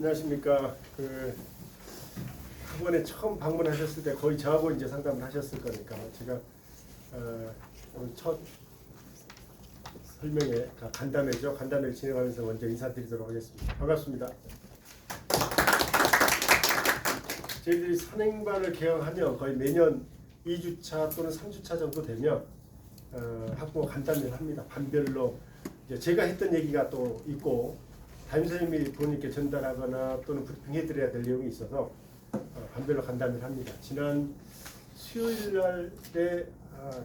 안녕하십니까. 학원에 처음 방문하셨을 때 거의 저하고 이제 상담을 하셨을 거니까 제가 오늘 첫 설명에 간담회를 진행하면서 먼저 인사드리도록 하겠습니다. 반갑습니다. 저희들이 선행반을 개강하면 거의 매년 2주차 또는 3주차 정도 되면 학부모 간담회를 합니다. 반별로 이제 제가 했던 얘기가 또 있고 담임선생님이 본인께 전달하거나 또는 브리핑해드려야 될 내용이 있어서 반별로 간담회를 합니다. 지난 수요일 날에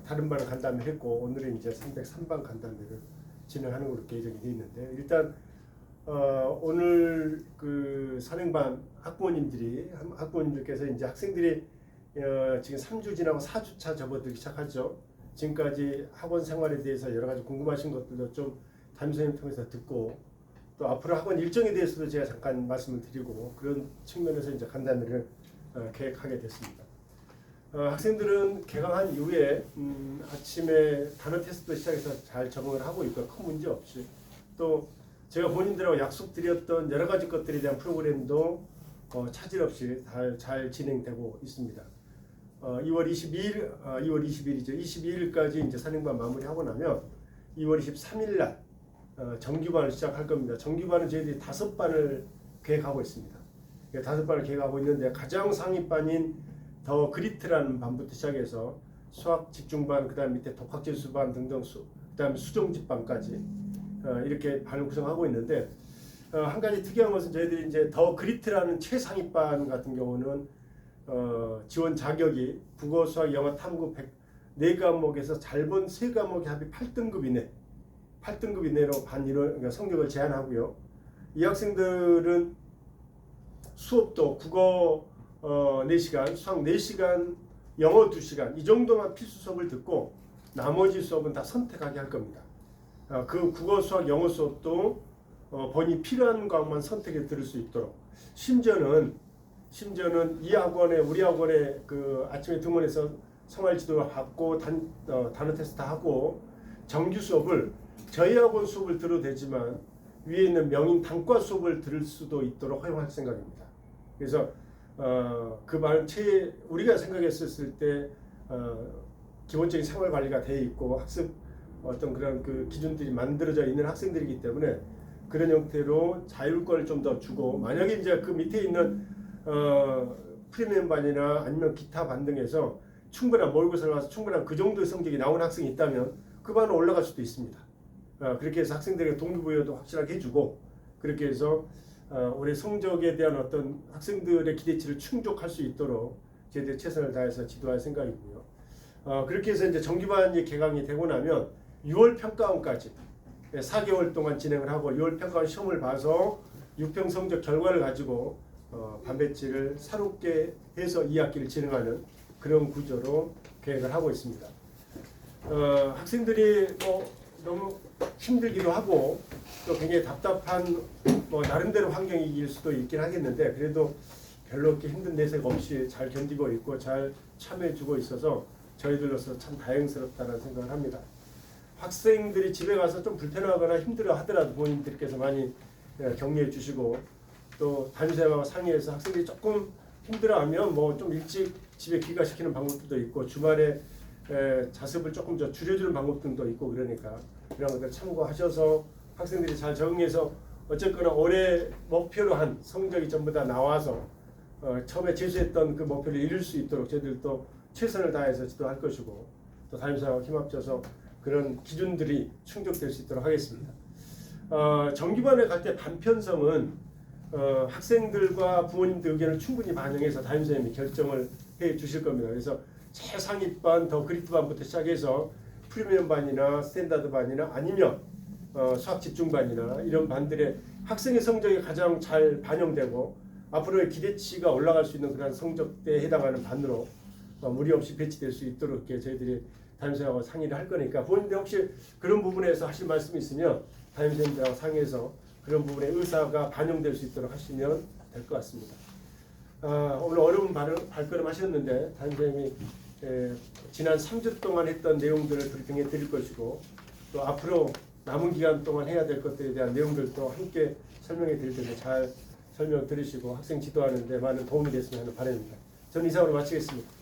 다른 반을 간담회 했고 오늘은 이제 303반 간담회를 진행하는 걸로 예정이 되어 있는데 일단 오늘 그 선행반 학부모님들께서 이제 학생들이 지금 3주 지나고 4주차 접어들기 시작하죠. 지금까지 학원 생활에 대해서 여러 가지 궁금하신 것들도 좀 담임선생님 통해서 듣고 또 앞으로 학원 일정에 대해서도 제가 잠깐 말씀을 드리고 그런 측면에서 이제 간담회를 계획하게 됐습니다. 학생들은 개강한 이후에 아침에 단어 테스트 시작해서 잘 적응을 하고 있고 큰 문제 없이 또 제가 본인들하고 약속드렸던 여러 가지 것들에 대한 프로그램도 차질 없이 잘 진행되고 있습니다. 2월 22일이죠. 22일까지 이제 선행반 마무리하고 나면 2월 23일 날 정규반을 시작할 겁니다. 정규반은 저희들이 5반을 계획하고 있습니다. 5반을 계획하고 있는데 가장 상위반인 더 그리트라는 반부터 시작해서 수학 집중반, 그다음 밑에 독학재수반 등등 그다음에 수정집반까지 이렇게 반을 구성하고 있는데 한 가지 특이한 것은 저희들이 이제 더 그리트라는 최상위반 같은 경우는 지원 자격이 국어, 수학, 영어, 탐구 4과목에서 잘 본 3과목의 합이 8등급 이내로 그러니까 성적을 제한하고요. 이 학생들은 수업도 국어 4시간, 수학 4시간, 영어 2시간 이 정도만 필수 수업을 듣고 나머지 수업은 다 선택하게 할 겁니다. 그 국어, 수학, 영어 수업도 본인이 필요한 과목만 선택해 들을 수 있도록 심지어는 우리 학원에 그 아침에 등원해서 생활지도를 받고 단어 테스트 하고 정규 수업을 저희 학원 수업을 들어도 되지만 위에 있는 명인 단과 수업을 들을 수도 있도록 허용할 생각입니다. 그래서 그 말은 우리가 생각했을 때 기본적인 생활 관리가 돼 있고 학습 어떤 그런 그 기준들이 만들어져 있는 학생들이기 때문에 그런 형태로 자율권을 좀 더 주고 만약에 이제 그 밑에 있는 프리미엄 반이나 아니면 기타 반 등에서 충분한 모의고사를 와서 충분한 그 정도의 성적이 나온 학생이 있다면 그 반은 올라갈 수도 있습니다. 그렇게 해서 학생들에게 동기부여도 확실하게 해주고 그렇게 해서 올해 성적에 대한 어떤 학생들의 기대치를 충족할 수 있도록 저희들이 최선을 다해서 지도할 생각이고요. 그렇게 해서 이제 정규반이 개강이 되고 나면 6월 평가원까지 4개월 동안 진행을 하고 6월 평가원 시험을 봐서 6평 성적 결과를 가지고 반배치를 사롭게 해서 2학기를 진행하는 그런 구조로 계획을 하고 있습니다. 학생들이 너무 힘들기도 하고 또 굉장히 답답한 나름대로 환경일 수도 있긴 하겠는데 그래도 별로 그렇게 힘든 내색 없이 잘 견디고 있고 잘 참여해주고 있어서 저희들로서 참 다행스럽다는 생각을 합니다. 학생들이 집에 가서 좀 불편하거나 힘들어 하더라도 본인들께서 많이 격려해 주시고 또 담임선생님하고 상의해서 학생들이 조금 힘들어하면 좀 일찍 집에 귀가시키는 방법도 있고 주말에 자습을 조금 더 줄여주는 방법 등도 있고 그러니까 이런 것들 참고하셔서 학생들이 잘 적응해서 어쨌거나 올해 목표로 한 성적이 전부 다 나와서 처음에 제시했던 그 목표를 이룰 수 있도록 저희들도 최선을 다해서 지도할 것이고 또 담임선생님하고 힘합쳐서 그런 기준들이 충족될 수 있도록 하겠습니다. 정규반에 갈 때 반편성은 학생들과 부모님들 의견을 충분히 반영해서 담임선생님이 결정을 해 주실 겁니다. 그래서 최상위반 더 그리트반부터 시작해서 프리미엄 반이나 스탠다드 반이나 아니면 수학 집중반이나 이런 반들의 학생의 성적이 가장 잘 반영되고 앞으로의 기대치가 올라갈 수 있는 그런 성적대에 해당하는 반으로 무리 없이 배치될 수 있도록 이렇게 저희들이 담임선생님하고 상의를 할 거니까 부모님들 혹시 그런 부분에서 하실 말씀이 있으면 담임선생님들하고 상의해서 그런 부분에 의사가 반영될 수 있도록 하시면 될 것 같습니다. 오늘 어려운 발걸음 하셨는데 담임선생님이 지난 3주 동안 했던 내용들을 브리핑해 드릴 것이고 또 앞으로 남은 기간 동안 해야 될 것들에 대한 내용들도 함께 설명해 드릴 텐데 잘 설명 들으시고 학생 지도하는 데 많은 도움이 됐으면 하는 바람입니다. 저는 이상으로 마치겠습니다.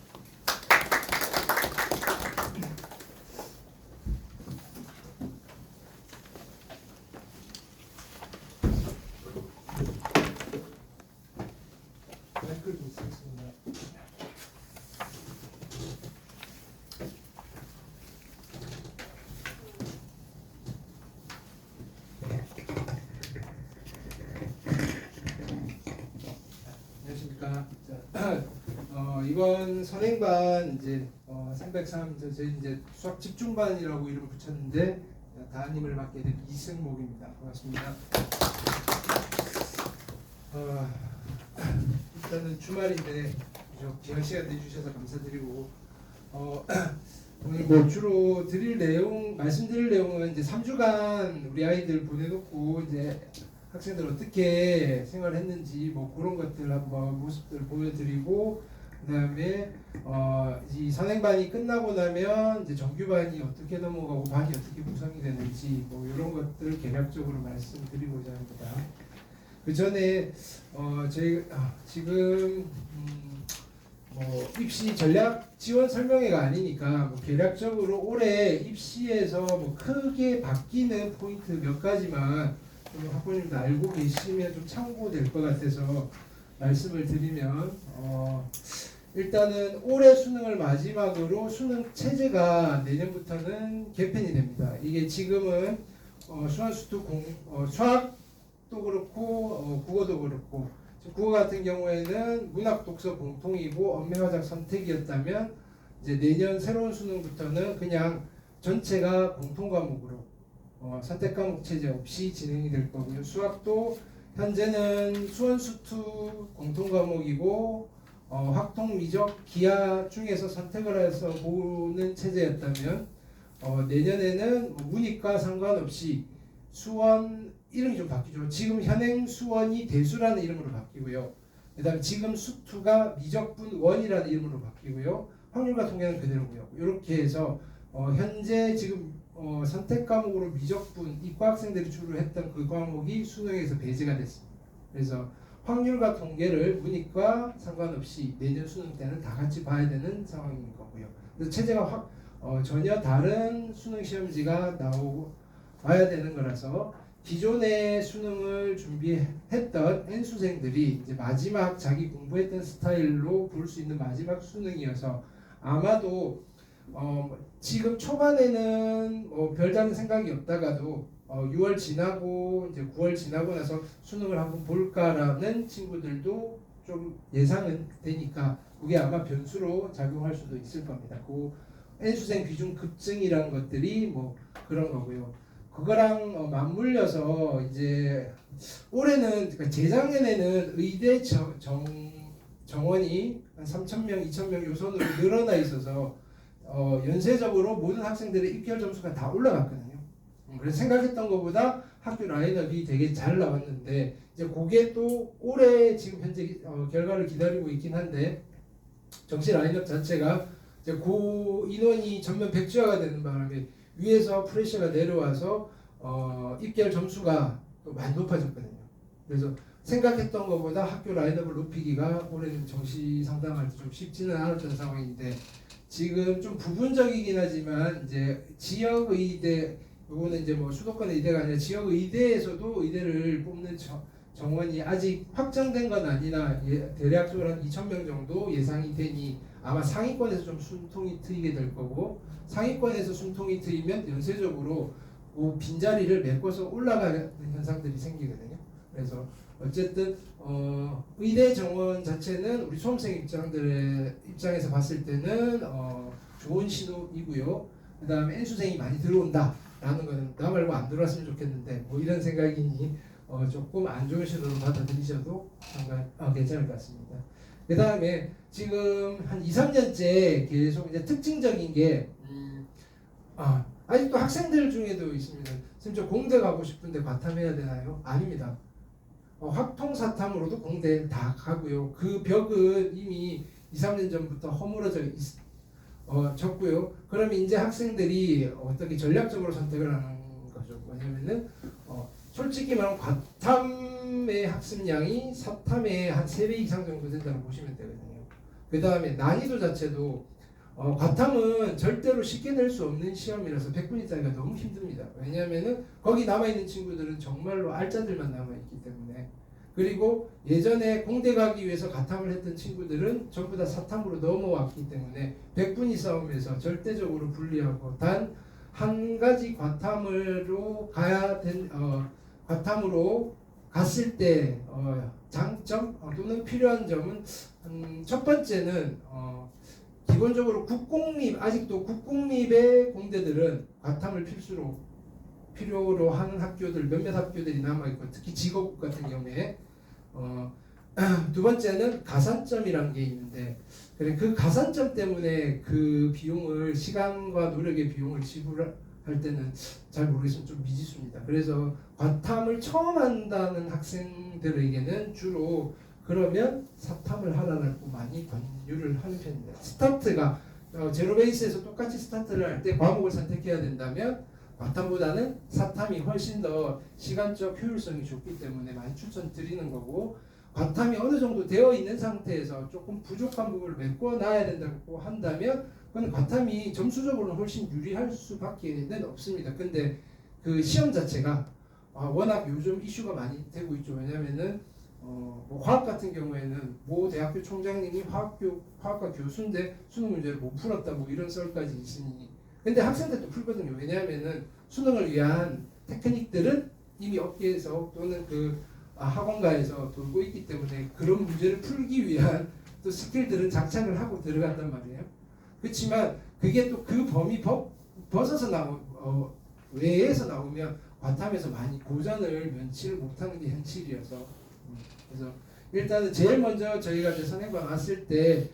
안녕하십니까. 자, 이번 선행반 이제 303 저희 이제 수학 집중반이라고 이름을 붙였는데 담임을 맡게 된 이승목입니다. 반갑습니다. 일단은 주말인데 귀한 시간 내주셔서 감사드리고 오늘 뭐 주로 말씀드릴 내용은 이제 3주간 우리 아이들 보내놓고 이제 학생들 어떻게 생활했는지 뭐 그런 것들 한번 모습들 보여드리고, 그다음에 이 선행반이 끝나고 나면 이제 정규반이 어떻게 넘어가고 반이 어떻게 구성이 되는지 뭐 이런 것들 개략적으로 말씀드리고자 합니다. 그 전에 저희 지금 뭐 입시 전략 지원 설명회가 아니니까 뭐 개략적으로 올해 입시에서 뭐 크게 바뀌는 포인트 몇 가지만 좀 학부모님도 알고 계시면 좀 참고될 것 같아서 말씀을 드리면, 일단은 올해 수능을 마지막으로 수능 체제가 내년부터는 개편이 됩니다. 이게 지금은 수학도 그렇고 국어도 그렇고, 국어 같은 경우에는 문학 독서 공통이고 언매화작 선택이었다면 이제 내년 새로운 수능부터는 그냥 전체가 공통 과목으로 선택 과목 체제 없이 진행이 될 거고요. 수학도 현재는 수원수투 공통 과목이고 확통, 미적, 기하 중에서 선택을 해서 보는 체제였다면 내년에는 문이과 상관없이 수원 이름이 좀 바뀌죠. 지금 현행 수원이 대수라는 이름으로 바뀌고요. 그다음에 지금 수투가 미적분 원이라는 이름으로 바뀌고요. 확률과 통계는 그대로고요. 이렇게 해서 현재 지금 선택 과목으로 미적분 이과 학생들이 주로 했던 그 과목이 수능에서 배제가 됐습니다. 그래서 확률과 통계를 문이과 상관없이 내년 수능 때는 다 같이 봐야 되는 상황인 거고요. 그래서 체제가 전혀 다른 수능 시험지가 나와야 되는 거라서 기존의 수능을 준비했던 N수생들이 이제 마지막 자기 공부했던 스타일로 볼 수 있는 마지막 수능이어서 아마도 지금 초반에는 별다른 생각이 없다가도 6월 지나고 이제 9월 지나고 나서 수능을 한번 볼까라는 친구들도 좀 예상은 되니까 그게 아마 변수로 작용할 수도 있을 겁니다. 그 N수생 비중 급증이라는 것들이 뭐 그런 거고요. 그거랑 맞물려서 이제 올해는, 그러니까 재작년에는 의대 정원이 한 3,000명, 2,000명 요 선으로 늘어나 있어서 연쇄적으로 모든 학생들의 입결 점수가 다 올라갔거든요. 그래서 생각했던 것보다 학교 라인업이 되게 잘 나왔는데 이제 그게 또 올해 지금 현재 결과를 기다리고 있긴 한데, 정시 라인업 자체가 이제 그 인원이 전면 백지화가 되는 바람에 위에서 프레셔가 내려와서 입결 점수가 또 많이 높아졌거든요. 그래서 생각했던 것보다 학교 라인업을 높이기가 올해는 정시 상담할 때 좀 쉽지는 않았던 상황인데, 지금 좀 부분적이긴 하지만 이제 지역 의대, 요거는 이제 뭐 수도권 의대가 아니라 지역 의대에서도 의대를 뽑는 정원이 아직 확정된 건 아니나 대략적으로 한 2,000명 정도 예상이 되니 아마 상위권에서 좀 숨통이 트이게 될 거고, 상위권에서 숨통이 트이면 연쇄적으로 그 빈자리를 메꿔서 올라가는 현상들이 생기거든요. 그래서 어쨌든 의대 정원 자체는 우리 수험생 입장에서 봤을 때는 좋은 신호이고요. 그 다음에 N수생이 많이 들어온다라는 거는 나 말고 안 들어왔으면 좋겠는데 뭐 이런 생각이니 조금 안 좋은 신호로 받아들이셔도 괜찮을 것 같습니다. 그 다음에 지금 한 2, 3년째 계속 이제 특징적인 게 아직도 학생들 중에도 있습니다. 선생님 저 공대 가고 싶은데 과탐해야 되나요? 아닙니다. 확통사탐으로도 공대 다 가고요. 그 벽은 이미 2, 3년 전부터 허물어져 졌고요. 그러면 이제 학생들이 어떻게 전략적으로 선택을 하는 거죠. 왜냐면은 솔직히 말하면 과탐 과탐의 학습량이 사탐의 한 3배 이상 정도 된다고 보시면 되거든요. 그 다음에 난이도 자체도 과탐은 절대로 쉽게 낼 수 없는 시험이라서 100분위 따기가 너무 힘듭니다. 왜냐하면은 거기 남아있는 친구들은 정말로 알짜들만 남아있기 때문에, 그리고 예전에 공대 가기 위해서 과탐을 했던 친구들은 전부 다 사탐으로 넘어왔기 때문에 100분위 싸움에서 절대적으로 불리하고, 단 한 가지 과탐으로 과탐으로 갔을 때 장점 또는 필요한 점은, 첫 번째는 기본적으로 국공립, 아직도 국공립의 공대들은 과탐을 필요로 하는 학교들 몇몇 학교들이 남아있고, 특히 직업국 같은 경우에 두 번째는 가산점이라는 게 있는데, 그 가산점 때문에 그 비용을, 시간과 노력의 비용을 지불할 때는 잘 모르겠으면 좀 미지수입니다. 그래서 과탐을 처음 한다는 학생들에게는 주로 그러면 사탐을 하라고 많이 권유를 하는 편입니다. 스타트가 제로 베이스에서 똑같이 스타트를 할 때 과목을 선택해야 된다면 과탐보다는 사탐이 훨씬 더 시간적 효율성이 좋기 때문에 많이 추천드리는 거고, 과탐이 어느 정도 되어 있는 상태에서 조금 부족한 부분을 메꿔놔야 된다고 한다면 그건 과탐이 점수적으로는 훨씬 유리할 수밖에 없습니다. 근데 그 시험 자체가 워낙 요즘 이슈가 많이 되고 있죠. 왜냐면은 뭐 화학 같은 경우에는 모 대학교 총장님이 화학과 교수인데 수능 문제를 못 풀었다 뭐 이런 썰까지 있으니, 근데 학생들도 풀거든요. 왜냐하면은 수능을 위한 테크닉들은 이미 업계에서 또는 학원가에서 돌고 있기 때문에 그런 문제를 풀기 위한 또 스킬들은 장착을 하고 들어간단 말이에요. 그렇지만 그게 또 그 범위 벗어서 외에서 나오면 과탐에서 많이 고전을 면치를 못하는 게 현실이어서, 그래서 일단은 제일 먼저 저희가 이제 선행관 왔을 때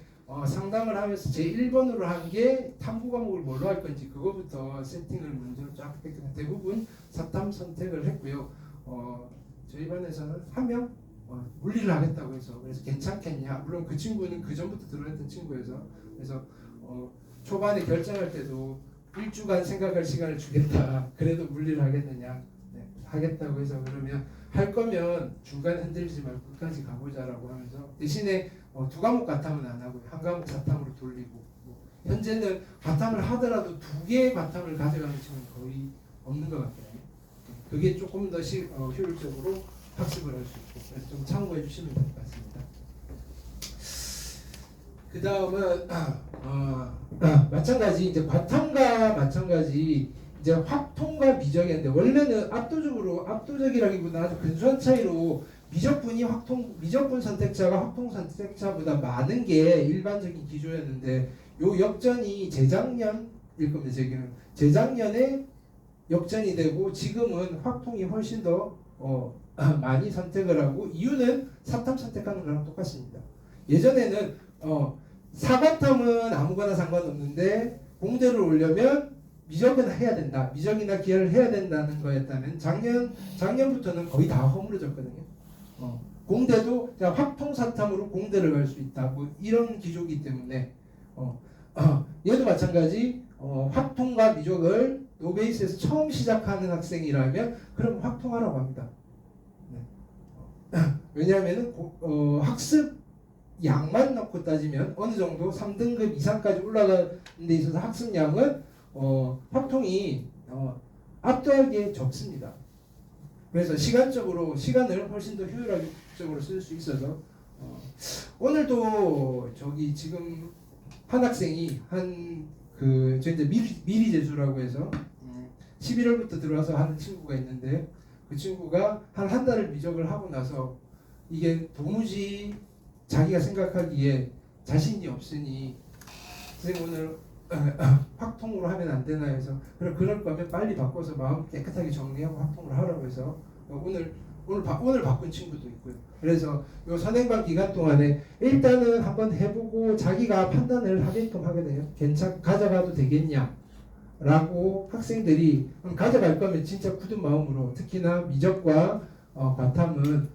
상담을 하면서 제 1번으로 한 게 탐구 과목을 뭘로 할 건지 그거부터 세팅을 먼저 쫙 했거든요. 대부분 사탐 선택을 했고요. 저희 반에서는 한 명 물리를 하겠다고 해서, 그래서 괜찮겠냐, 물론 그 친구는 그 전부터 들어왔던 친구여서, 그래서 초반에 결정할 때도 1주간 생각할 시간을 주겠다, 그래도 물리를 하겠느냐, 네, 하겠다고 해서, 그러면 할 거면 중간에 흔들리지 말고 끝까지 가보자라고 하면서, 대신에 2과목 과탐은 안 하고요, 한 과목 사탐으로 돌리고, 현재는 과탐을 하더라도 2개의 과탐을 가져가는 친구는 거의 없는 것 같아요. 그게 조금 더 효율적으로 학습을 할 수 있고, 그래서 좀 참고해 주시면 될 것 같습니다. 그 다음은 마찬가지, 이제 과탐과 마찬가지 이제 확통과 미적인데, 원래는 압도적이라기보다 아주 근소한 차이로 미적분 선택자가 확통 선택자보다 많은 게 일반적인 기조였는데, 요 역전이 재작년일 겁니다. 재작년에 역전이 되고 지금은 확통이 훨씬 더 많이 선택을 하고, 이유는 사탐 선택하는 거랑 똑같습니다. 예전에는 사과탐은 아무거나 상관없는데 공대를 오려면 미적은 해야 된다, 미적이나 기하를 해야 된다는 거였다면, 작년부터는 거의 다 허물어졌거든요. 공대도 그냥 확통 사탐으로 공대를 갈 수 있다, 뭐 이런 기조이기 때문에 얘도 마찬가지. 확통과 미적을 노베이스에서 처음 시작하는 학생이라면 그럼 확통하라고 합니다. 네. 왜냐하면 학습 양만 넣고 따지면 어느 정도 3등급 이상까지 올라가는 데 있어서 학습량은 확통이 압도하기에 적습니다. 그래서 시간을 훨씬 더 효율적으로 쓸 수 있어서, 오늘도 지금 한 학생이 저 이제 미리 재수라고 해서 11월부터 들어와서 하는 친구가 있는데, 그 친구가 한 달을 미적을 하고 나서 이게 도무지 자기가 생각하기에 자신이 없으니 선생님 오늘 확통으로 하면 안 되나 해서, 그럴 거면 빨리 바꿔서 마음 깨끗하게 정리하고 확통을 하라고 해서 오늘 바꾼 친구도 있고요. 그래서 요 선행반 기간 동안에 일단은 한번 해보고 자기가 판단을 하게끔 하거든요. 가져가도 되겠냐라고 학생들이 가져갈 거면 진짜 굳은 마음으로, 특히나 미적과 과탐은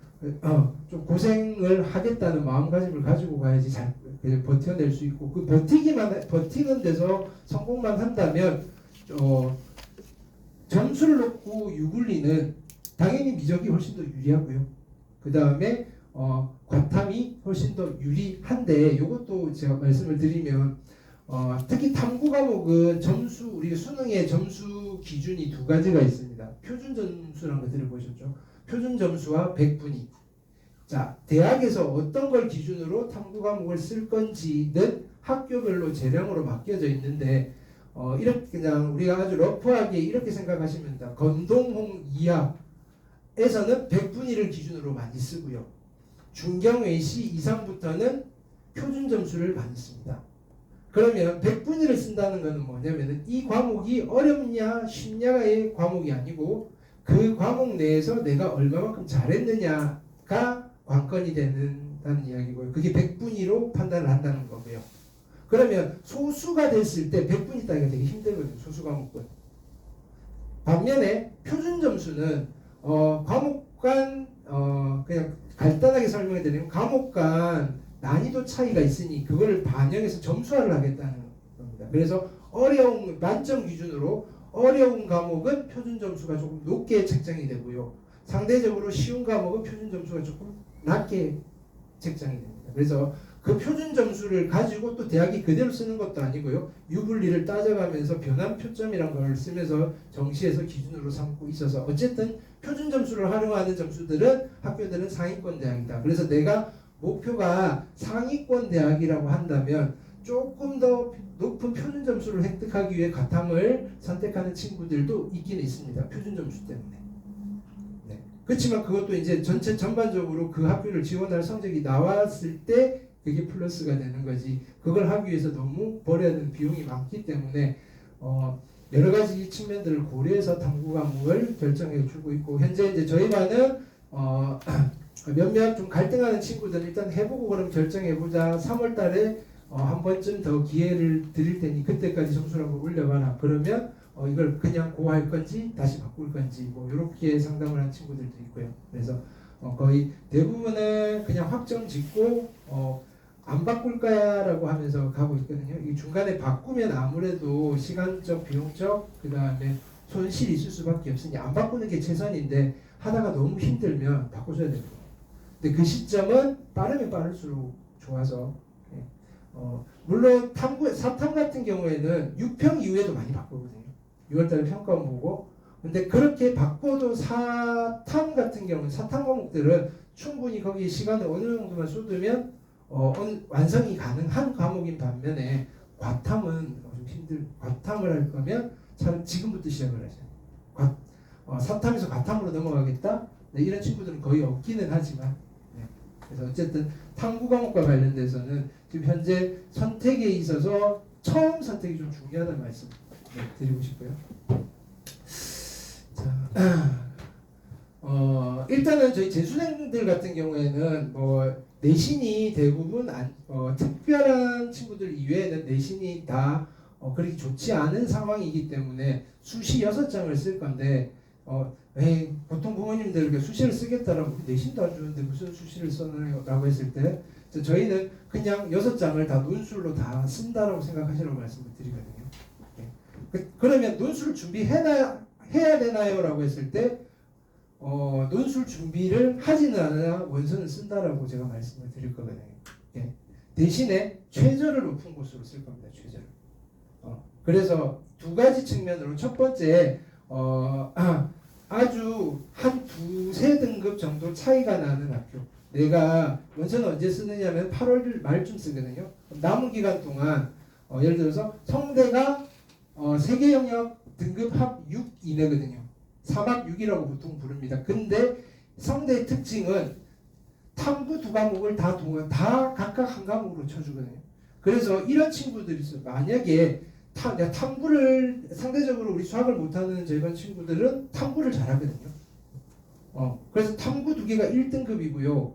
좀 고생을 하겠다는 마음가짐을 가지고 가야지 잘 버텨낼 수 있고, 그 버티는 데서 성공만 한다면 점수를 놓고 유불리는 당연히 미적이 훨씬 더 유리하고요. 그 다음에 과탐이 훨씬 더 유리한데 이것도 제가 말씀을 드리면 특히 탐구 과목은 점수 우리 수능의 점수 기준이 두 가지가 있습니다. 표준 점수라는 거 들어보셨죠? 표준 점수와 백분위. 자, 대학에서 어떤 걸 기준으로 탐구 과목을 쓸 건지는 학교별로 재량으로 바뀌어져 있는데 이렇게 그냥 우리가 아주 러프하게 이렇게 생각하시면 됩니다. 건동홍 이하에서는 백분위를 기준으로 많이 쓰고요. 중경외시 이상부터는 표준 점수를 많이 씁니다. 그러면 백분위를 쓴다는 것은 뭐냐면은 이 과목이 어렵냐 쉽냐의 과목이 아니고 그 과목 내에서 내가 얼마만큼 잘했느냐가 관건이 된다는 이야기고요. 그게 백분위로 판단을 한다는 거고요. 그러면 소수가 됐을 때 백분위 따기가 되게 힘들거든요. 소수 과목은. 반면에 표준 점수는 과목 간 그냥 간단하게 설명해 드리면 과목 간 난이도 차이가 있으니 그거를 반영해서 점수화를 하겠다는 겁니다. 그래서 어려운 만점 기준으로 어려운 과목은 표준 점수가 조금 높게 책정이 되고요. 상대적으로 쉬운 과목은 표준 점수가 조금 낮게 책정이 됩니다. 그래서 그 표준 점수를 가지고 또 대학이 그대로 쓰는 것도 아니고요. 유불리를 따져가면서 변환 표점이라는 걸 쓰면서 정시에서 기준으로 삼고 있어서 어쨌든 표준 점수를 활용하는 점수들은 학교들은 상위권 대학이다. 그래서 내가 목표가 상위권 대학이라고 한다면 조금 더 높은 표준 점수를 획득하기 위해 과탐을 선택하는 친구들도 있긴 있습니다. 표준 점수 때문에. 네. 그렇지만 그것도 이제 전체 전반적으로 그 학교를 지원할 성적이 나왔을 때 그게 플러스가 되는 거지. 그걸 하기 위해서 너무 벌여야 되는 비용이 많기 때문에 여러 가지 측면들을 고려해서 탐구 과목을 결정해 주고 있고 현재 이제 저희 반은 몇몇 좀 갈등하는 친구들 일단 해보고 그럼 결정해보자. 3월달에 한 번쯤 더 기회를 드릴 테니 그때까지 점수를 한번 올려봐라. 그러면 이걸 그냥 고할 건지 다시 바꿀 건지 뭐 이렇게 상담을 한 친구들도 있고요. 그래서 거의 대부분은 그냥 확정 짓고 안 바꿀 거야라고 하면서 가고 있거든요. 이 중간에 바꾸면 아무래도 시간적, 비용적, 그 다음에 손실이 있을 수밖에 없으니 안 바꾸는 게 최선인데 하다가 너무 힘들면 바꿔줘야 됩니다. 근데 그 시점은 빠르면 빠를수록 좋아서 물론 사탐 같은 경우에는 6평 이후에도 많이 바꾸거든요. 6월달에 평가원 보고 근데 그렇게 바꿔도 사탐 같은 경우는 사탐 과목들은 충분히 거기에 시간을 어느 정도만 쏟으면 완성이 가능한 과목인 반면에 과탐은 좀 과탐을 할 거면 차라리 지금부터 시작을 하죠. 사탐에서 과탐으로 넘어가겠다? 네, 이런 친구들은 거의 없기는 하지만 네. 그래서 어쨌든 탐구 과목과 관련돼서는 지금 현재 선택에 있어서 처음 선택이 좀 중요하다는 말씀 드리고 싶고요. 자, 일단은 저희 재수생들 같은 경우에는 내신이 대부분 특별한 친구들 이외에는 내신이 다 그렇게 좋지 않은 상황이기 때문에 수시 6장을 쓸 건데 보통 부모님들 수시를 쓰겠다라고 내신도 안 주는데 무슨 수시를 써나요? 라고 했을 때 저희는 그냥 6장을 다 논술로 다 쓴다라고 생각하시라고 말씀을 드리거든요. 그러면 논술 준비해야 되나요? 라고 했을 때 논술 준비를 하지는 않아야 원서는 쓴다라고 제가 말씀을 드릴 거거든요. 대신에 최저를 높은 곳으로 쓸 겁니다. 최저를. 그래서 두 가지 측면으로 첫 번째 아주 한 두세 등급 정도 차이가 나는 학교. 내가 원서는 언제 쓰느냐면 8월 말쯤 쓰거든요. 남은 기간 동안 예를 들어서 성대가 세계 영역 등급 합 6 이내거든요. 3합 6이라고 보통 부릅니다. 근데 성대의 특징은 탐구 두 과목을 다 각각 한 과목으로 쳐주거든요. 그래서 이런 친구들이 있어요. 만약에 탐구를 상대적으로 우리 수학을 못하는 저희 반 친구들은 탐구를 잘하거든요. 그래서 탐구 두 개가 1등급이고요.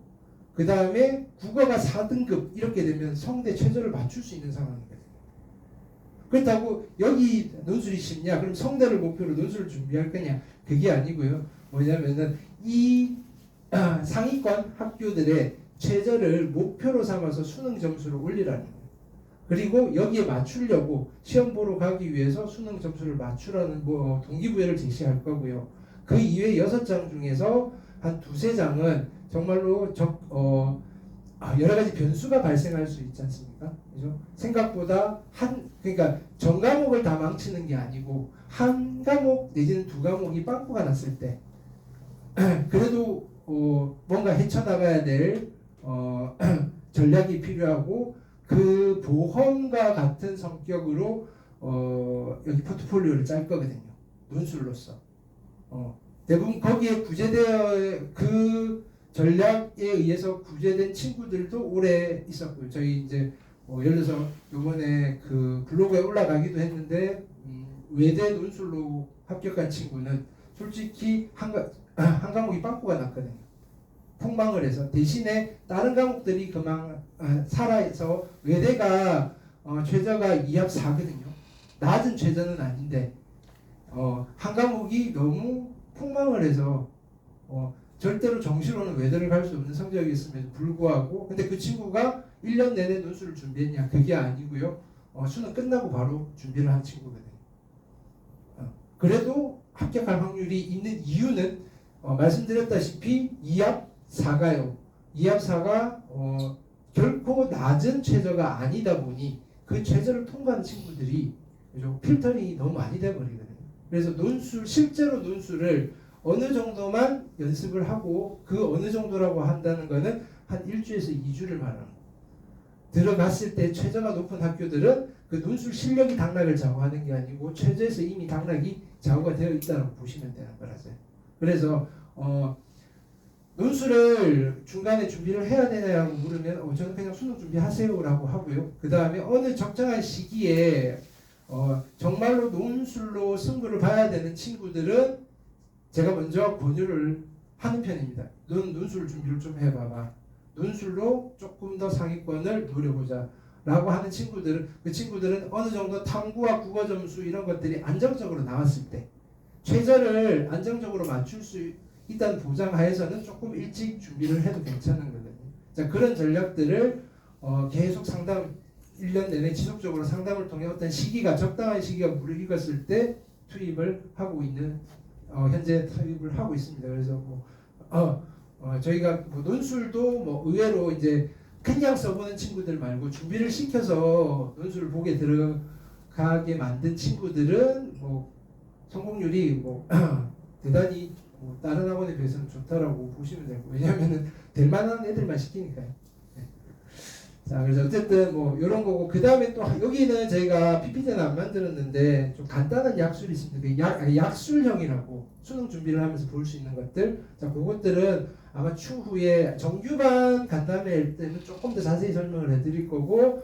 그 다음에 국어가 4등급 이렇게 되면 성대 최저를 맞출 수 있는 상황이거든요. 그렇다고 여기 논술이 쉽냐? 그럼 성대를 목표로 논술을 준비할 거냐? 그게 아니고요. 뭐냐면은 이 상위권 학교들의 최저를 목표로 삼아서 수능 점수를 올리라는 거예요. 그리고 여기에 맞추려고 시험 보러 가기 위해서 수능 점수를 맞추라는 동기부여를 제시할 거고요. 그 이외에 6장 중에서 한 두세 장은 정말로 여러 가지 변수가 발생할 수 있지 않습니까? 그죠? 생각보다 그러니까 전 과목을 다 망치는 게 아니고 한 과목 내지는 두 과목이 빵꾸가 났을 때 그래도 뭔가 헤쳐나가야 될 전략이 필요하고 그 보험과 같은 성격으로 여기 포트폴리오를 짤 거거든요. 논술로서. 대부분 거기에 구제되어 그 전략에 의해서 구제된 친구들도 오래 있었고요. 저희 이제 예를 들어서 이번에 그 블로그에 올라가기도 했는데 외대 논술로 합격한 친구는 솔직히 한 과목이 빵꾸가 났거든요. 폭망을 해서 대신에 다른 과목들이 그만 살아서 외대가 최저가 2합 4거든요. 낮은 최저는 아닌데 한 과목이 너무 폭망을 해서 절대로 정시로는 외대를 갈 수 없는 성적이었음에도 불구하고 근데 그 친구가 1년 내내 논술을 준비했냐 그게 아니고요. 수능 끝나고 바로 준비를 한 친구거든요. 그래도 합격할 확률이 있는 이유는 말씀드렸다시피 2합 4가요. 2합 4가 결코 낮은 최저가 아니다 보니 그 최저를 통과한 친구들이 필터링이 너무 많이 돼버리거든요. 그래서 실제로 논술을 어느 정도만 연습을 하고 그 어느 정도라고 한다는 거는 한 1주에서 2주를 말하는 거예요. 들어갔을 때 최저가 높은 학교들은 그 논술 실력이 당락을 좌우하는 게 아니고 최저에서 이미 당락이 좌우가 되어 있다고 보시면 되는 거라서요. 그래서 논술을 중간에 준비를 해야 되냐고 물으면 저는 그냥 수능 준비하세요라고 하고요. 그 다음에 어느 적정한 시기에 정말로 논술로 승부를 봐야 되는 친구들은 제가 먼저 권유를 하는 편입니다. 논술 준비를 좀 해봐봐. 논술로 조금 더 상위권을 노려보자 라고 하는 친구들은 그 친구들은 어느 정도 탐구와 국어 점수 이런 것들이 안정적으로 나왔을 때 최저를 안정적으로 맞출 수 있다는 보장하에서는 조금 일찍 준비를 해도 괜찮은 거거든요. 자, 그런 전략들을 계속 1년 내내 지속적으로 상담을 통해 어떤 시기가 적당한 시기가 무르익었을 때 투입을 하고 있는 현재 투입을 하고 있습니다. 그래서 저희가 논술도 의외로 이제 그냥 써보는 친구들 말고 준비를 시켜서 논술을 보게 들어가게 만든 친구들은 성공률이 대단히 다른 학원에 비해서는 좋다라고 보시면 되고 왜냐하면은 될 만한 애들만 시키니까요. 네. 자, 그래서 어쨌든 이런 거고 그 다음에 또 여기는 저희가 PPT는 안 만들었는데 좀 간단한 약술이 있습니다. 약술형이라고 수능 준비를 하면서 볼 수 있는 것들. 자, 그것들은 아마 추후에 정규반 간담회 때는 조금 더 자세히 설명을 해드릴 거고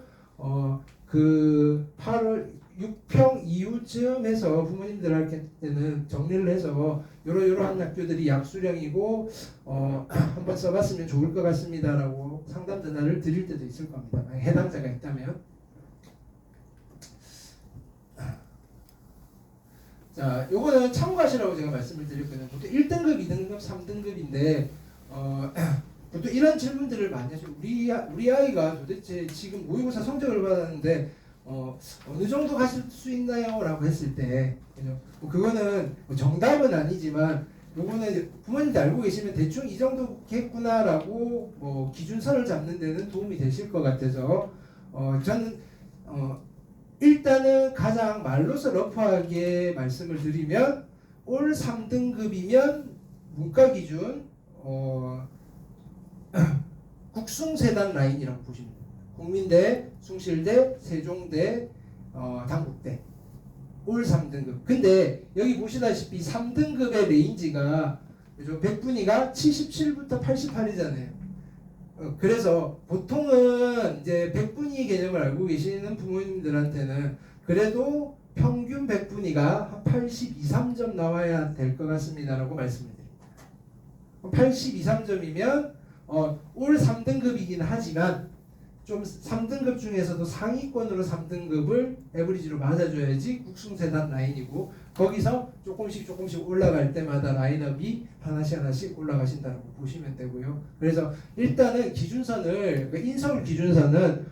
그 8월 6평 이후쯤 해서 부모님들한테는 정리를 해서 요러한 학교들이 약수령이고 한번 써봤으면 좋을 것 같습니다라고 상담 전화를 드릴 때도 있을 겁니다. 해당자가 있다면. 자, 요거는 참고하시라고 제가 말씀을 드렸거든요. 보통 1등급, 2등급, 3등급인데 보통 이런 질문들을 많이 하죠. 우리 아이가 도대체 지금 모의고사 성적을 받았는데 어느 정도 가실 수 있나요? 라고 했을 때 그거는 정답은 아니지만 요거는 부모님도 알고 계시면 대충 이 정도겠구나 라고 기준선을 잡는 데는 도움이 되실 것 같아서 저는 일단은 가장 말로서 러프하게 말씀을 드리면 올 3등급이면 문과 기준 국숭세단 라인이라고 보시면 됩니다. 국민대, 숭실대, 세종대, 단국대 올 3등급. 근데 여기 보시다시피 3등급의 레인지가 100분위가 77부터 88이잖아요. 그래서 보통은 이제 100분위 개념을 알고 계시는 부모님들한테는 그래도 평균 100분위가 한 82, 3점 나와야 될 것 같습니다라고 말씀을 드립니다. 82, 3점이면 올 3등급이긴 하지만 좀 3등급 중에서도 상위권으로 3등급을 에버리지로 맞아줘야지 국숭세단 라인이고 거기서 조금씩 올라갈 때마다 라인업이 하나씩 올라가신다고 보시면 되고요. 그래서 일단은 기준선을 인서울 기준선은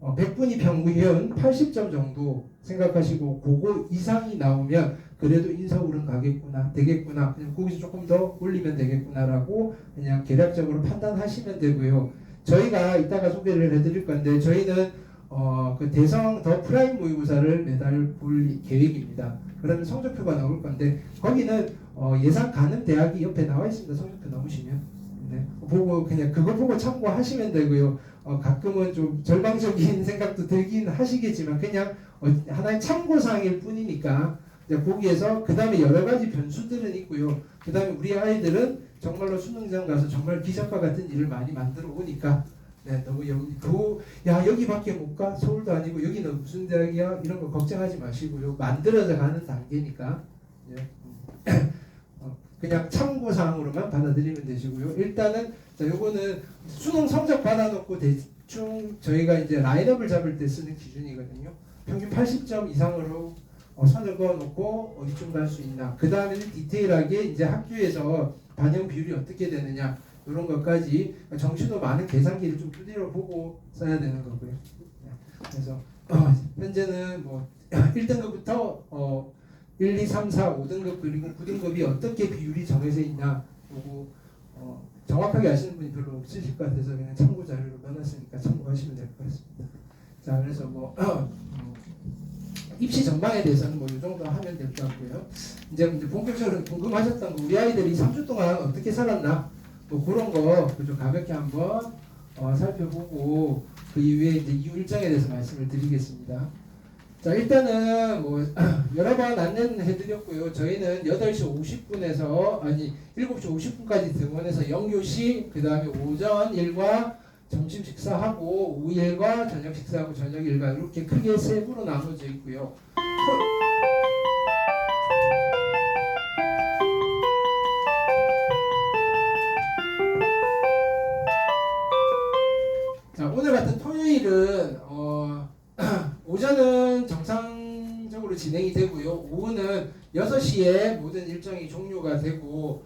100분이 평균 80점 정도 생각하시고 그거 이상이 나오면 그래도 인서울은 가겠구나 되겠구나 그냥 거기서 조금 더 올리면 되겠구나라고 그냥 계략적으로 판단하시면 되고요. 저희가 이따가 소개를 해드릴 건데 저희는 그 대성 더 프라임 모의고사를 매달 볼 계획입니다. 그러면 성적표가 나올 건데 거기는 예상 가는 대학이 옆에 나와 있습니다. 성적표 나오시면 네, 보고 그냥 그거 보고 참고하시면 되고요. 가끔은 좀 절망적인 생각도 들긴 하시겠지만 그냥 하나의 참고사항일 뿐이니까 거기에서 그 다음에 여러 가지 변수들은 있고요. 그 다음에 우리 아이들은 정말로 수능장 가서 정말 기적과 같은 일을 많이 만들어 오니까 네, 너무 야 여기밖에 못 가? 서울도 아니고 여기는 무슨 대학이야? 이런 거 걱정하지 마시고요. 만들어져 가는 단계니까 네. 그냥 참고사항으로만 받아들이면 되시고요. 일단은 자 요거는 수능 성적 받아놓고 대충 저희가 이제 라인업을 잡을 때 쓰는 기준이거든요. 평균 80점 이상으로 선을 그어놓고 어디쯤 갈 수 있나. 그 다음에는 디테일하게 이제 학교에서 반영 비율이 어떻게 되느냐 이런 것까지 정신도 많은 계산기를 좀 두드려 보고 써야 되는 거고요. 그래서 현재는 뭐 1등급부터 1, 2, 3, 4, 5등급 그리고 9등급이 어떻게 비율이 정해져 있냐 보고 정확하게 아시는 분이 별로 없으실 것 같아서 그냥 참고 자료로 넣어놨으니까 참고하시면 될 것 같습니다. 자 그래서 뭐 입시 전망에 대해서는 뭐 이 정도 하면 될 것 같고요. 이제 본격적으로 궁금하셨던 거 우리 아이들이 3주 동안 어떻게 살았나 뭐 그런 거 좀 가볍게 한번 살펴보고 그 이후에 이제 이후 일정에 대해서 말씀을 드리겠습니다. 자 일단은 뭐 여러 번 안내는 해드렸고요. 저희는 8시 50분에서 아니 7시 50분까지 등원해서 영교시 그 다음에 오전 일과 점심 식사하고 오후 일과 저녁 식사하고 저녁 일과 이렇게 크게 세 부로 나눠져 있고요. 자 오늘 같은 토요일은 오전은 정상적으로 진행이 되고요. 오후는 6시에 모든 일정이 종료가 되고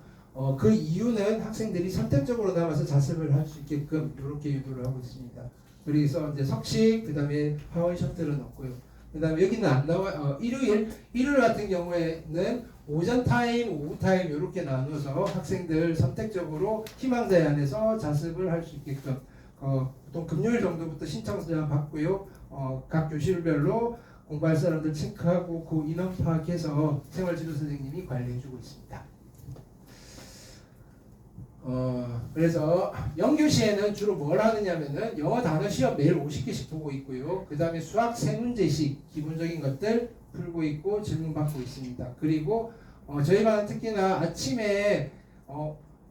그 이유는 학생들이 선택적으로 남아서 자습을 할 수 있게끔 이렇게 유도를 하고 있습니다. 그래서 이제 석식, 그 다음에 하원 셔틀은 없고요. 그 다음에 여기는 안 나와. 일요일 같은 경우에는 오전 타임, 오후 타임 이렇게 나눠서 학생들 선택적으로 희망자에 한해서 자습을 할 수 있게끔 보통 금요일 정도부터 신청서 받고요. 각 교실별로 공부할 사람들 체크하고 그 인원 파악해서 생활지도 선생님이 관리해주고 있습니다. 그래서 영교시에는 주로 뭘 하느냐면은 영어 단어 시험 매일 50개씩 보고 있고요. 그 다음에 수학 3문제씩 기본적인 것들 풀고 있고 질문 받고 있습니다. 그리고 저희가 특히나 아침에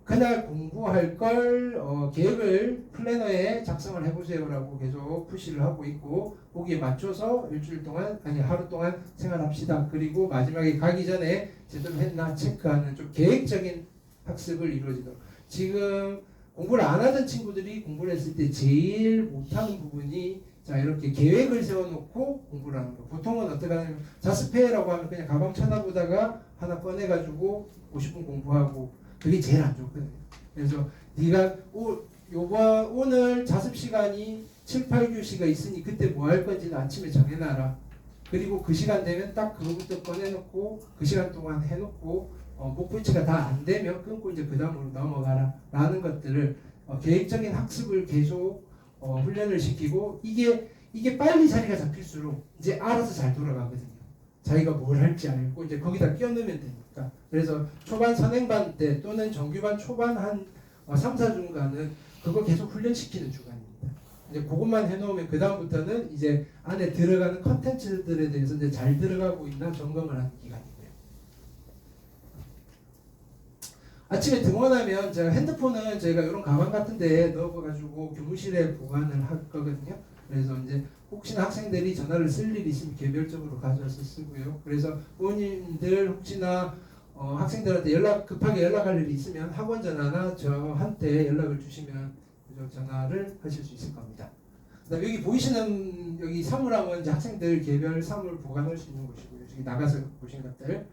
그날 공부할 걸 계획을 플래너에 작성을 해보세요라고 계속 푸시를 하고 있고 거기에 맞춰서 일주일 동안 아니 하루 동안 생활합시다. 그리고 마지막에 가기 전에 제대로 했나 체크하는 좀 계획적인 학습을 이루어지도록 지금 공부를 안 하던 친구들이 공부를 했을 때 제일 못하는 부분이 자 이렇게 계획을 세워놓고 공부를 하는 거. 보통은 어떻게 하냐면 자습해라고 하면 그냥 가방 쳐다보다가 하나 꺼내가지고 50분 공부하고 그게 제일 안 좋거든요. 그래서 네가 오늘 자습 시간이 7, 8교시가 있으니 그때 뭐 할 건지는 아침에 정해놔라. 그리고 그 시간 되면 딱 그거부터 꺼내놓고 그 시간 동안 해놓고 목표치가 다 안 되면 끊고 이제 그 다음으로 넘어가라 라는 것들을 계획적인 학습을 계속 훈련을 시키고 이게 빨리 자리가 잡힐수록 이제 알아서 잘 돌아가거든요. 자기가 뭘 할지 알고 이제 거기다 끼워넣으면 되니까. 그래서 초반 선행반 때 또는 정규반 초반 한 3, 4주간은 그거 계속 훈련시키는 주간입니다. 이제 그것만 해놓으면 그 다음부터는 이제 안에 들어가는 컨텐츠들에 대해서 이제 잘 들어가고 있나 점검을 하는 기간이고요. 아침에 등원하면 제가 핸드폰은 저희가 이런 가방 같은데 넣어가지고 교무실에 보관을 할 거거든요. 그래서 이제 혹시나 학생들이 전화를 쓸 일이 있으면 개별적으로 가져와서 쓰고요. 그래서 부모님들 혹시나 학생들한테 급하게 연락할 일이 있으면 학원 전화나 저한테 연락을 주시면 전화를 하실 수 있을 겁니다. 그다음에 여기 보이시는 여기 사물함은 이제 학생들 개별 사물 보관할 수 있는 곳이고요. 여기 나가서 보시는 것들.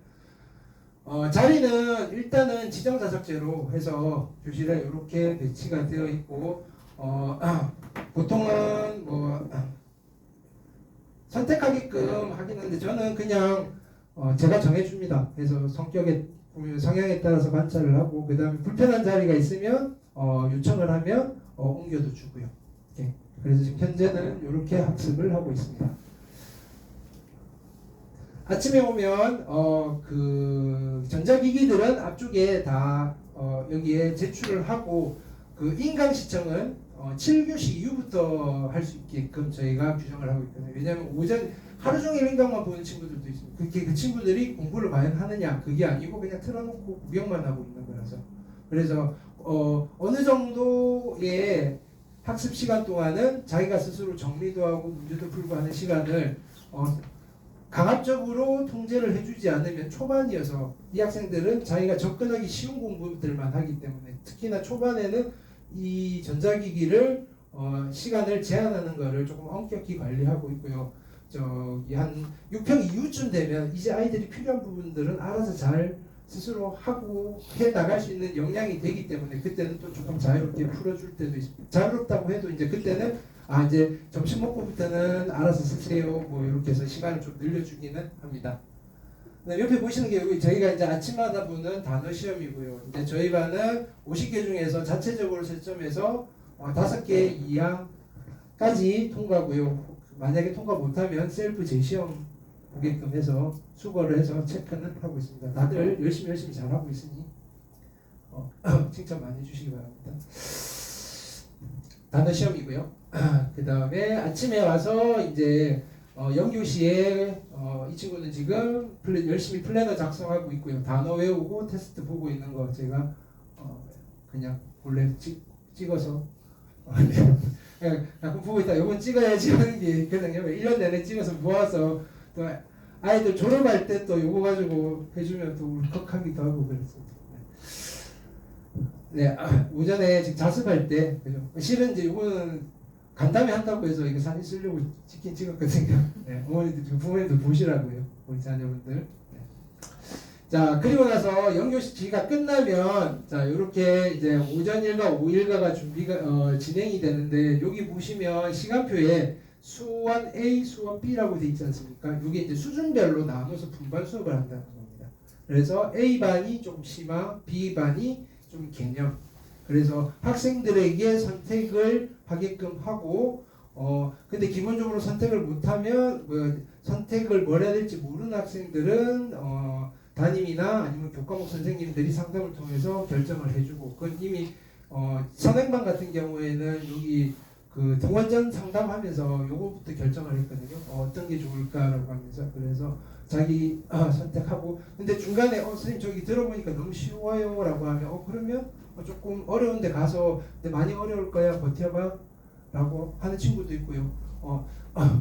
자리는 일단은 지정자석제로 해서 교실에 이렇게 배치가 되어 있고 보통은 뭐 선택하게끔 하긴 하는데 저는 그냥 제가 정해줍니다. 그래서 성향에 따라서 관찰을 하고 그 다음에 불편한 자리가 있으면 요청을 하면 옮겨도 주고요. 예. 그래서 지금 현재는 이렇게 학습을 하고 있습니다. 아침에 오면 그 전자기기들은 앞쪽에 다 여기에 제출을 하고 그 인강 시청은 7교시 이후부터 할 수 있게끔 저희가 규정을 하고 있거든요. 왜냐하면 오전 하루 종일 인강만 보는 친구들도 있습니다. 그 친구들이 공부를 과연 하느냐 그게 아니고 그냥 틀어놓고 구경만 하고 있는 거라서 그래서 어느 정도의 학습 시간 동안은 자기가 스스로 정리도 하고 문제도 풀고 하는 시간을 강압적으로 통제를 해주지 않으면 초반이어서 이 학생들은 자기가 접근하기 쉬운 공부들만 하기 때문에 특히나 초반에는 이 전자기기를 시간을 제한하는 것을 조금 엄격히 관리하고 있고요. 저기 한 6평 이후쯤 되면 이제 아이들이 필요한 부분들은 알아서 잘 스스로 하고 해 나갈 수 있는 역량이 되기 때문에 그때는 또 조금 자유롭게 풀어줄 때도 있습니다. 자유롭다고 해도 이제 그때는 이제 점심 먹고부터는 알아서 쓰세요. 뭐 이렇게 해서 시간을 좀 늘려주기는 합니다. 옆에 보시는 게 여기 저희가 이제 아침마다 보는 단어 시험이고요. 이제 저희 반은 50개 중에서 자체적으로 채점해서 5개 이하까지 통과고요. 만약에 통과 못하면 셀프 재시험 보게끔 해서 수거를 해서 체크는 하고 있습니다. 다들 열심히 잘하고 있으니 칭찬 많이 해주시기 바랍니다. 단어 시험이고요. 그 다음에 아침에 와서 이제 영교시에 이 친구는 지금 열심히 플래너 작성하고 있고요. 단어 외우고 테스트 보고 있는 거 제가 그냥 원래 찍어서 가끔 보고 있다. 이건 찍어야지 하는 게 있거든요. 1년 내내 찍어서 모아서 또 아이들 졸업할 때 또 요거 가지고 해주면 또 울컥하기도 하고 그랬습니다. 네, 오전에 지금 자습할 때 그죠? 실은 이제 요거는 간담회 한다고 해서 이거 사진 쓰려고 찍긴 찍었거든요. 네, 어머니들, 부모님들 보시라고요, 우리 자녀분들. 네. 자, 그리고 나서 영교시가 끝나면 자, 이렇게 이제 오전 일과 오후 일과가 준비가 진행이 되는데 여기 보시면 시간표에 수원 A, 수원 B라고 돼 있지 않습니까? 이게 이제 수준별로 나눠서 분반 수업을 한다는 겁니다. 그래서 A 반이 좀 심화, B 반이 좀 개념. 그래서 학생들에게 선택을 하게끔 하고 근데 기본적으로 선택을 못하면 선택을 뭘 해야 될지 모르는 학생들은 담임이나 아니면 교과목 선생님들이 상담을 통해서 결정을 해주고 그건 이미 선행반 같은 경우에는 여기 그 등원전 상담하면서 요거부터 결정을 했거든요. 어떤 게 좋을까라고 하면서 그래서 자기 선택하고 근데 중간에 선생님 저기 들어보니까 너무 쉬워요라고 하면 그러면 조금 어려운데 가서 근데 많이 어려울 거야 버텨봐 라고 하는 친구도 있고요.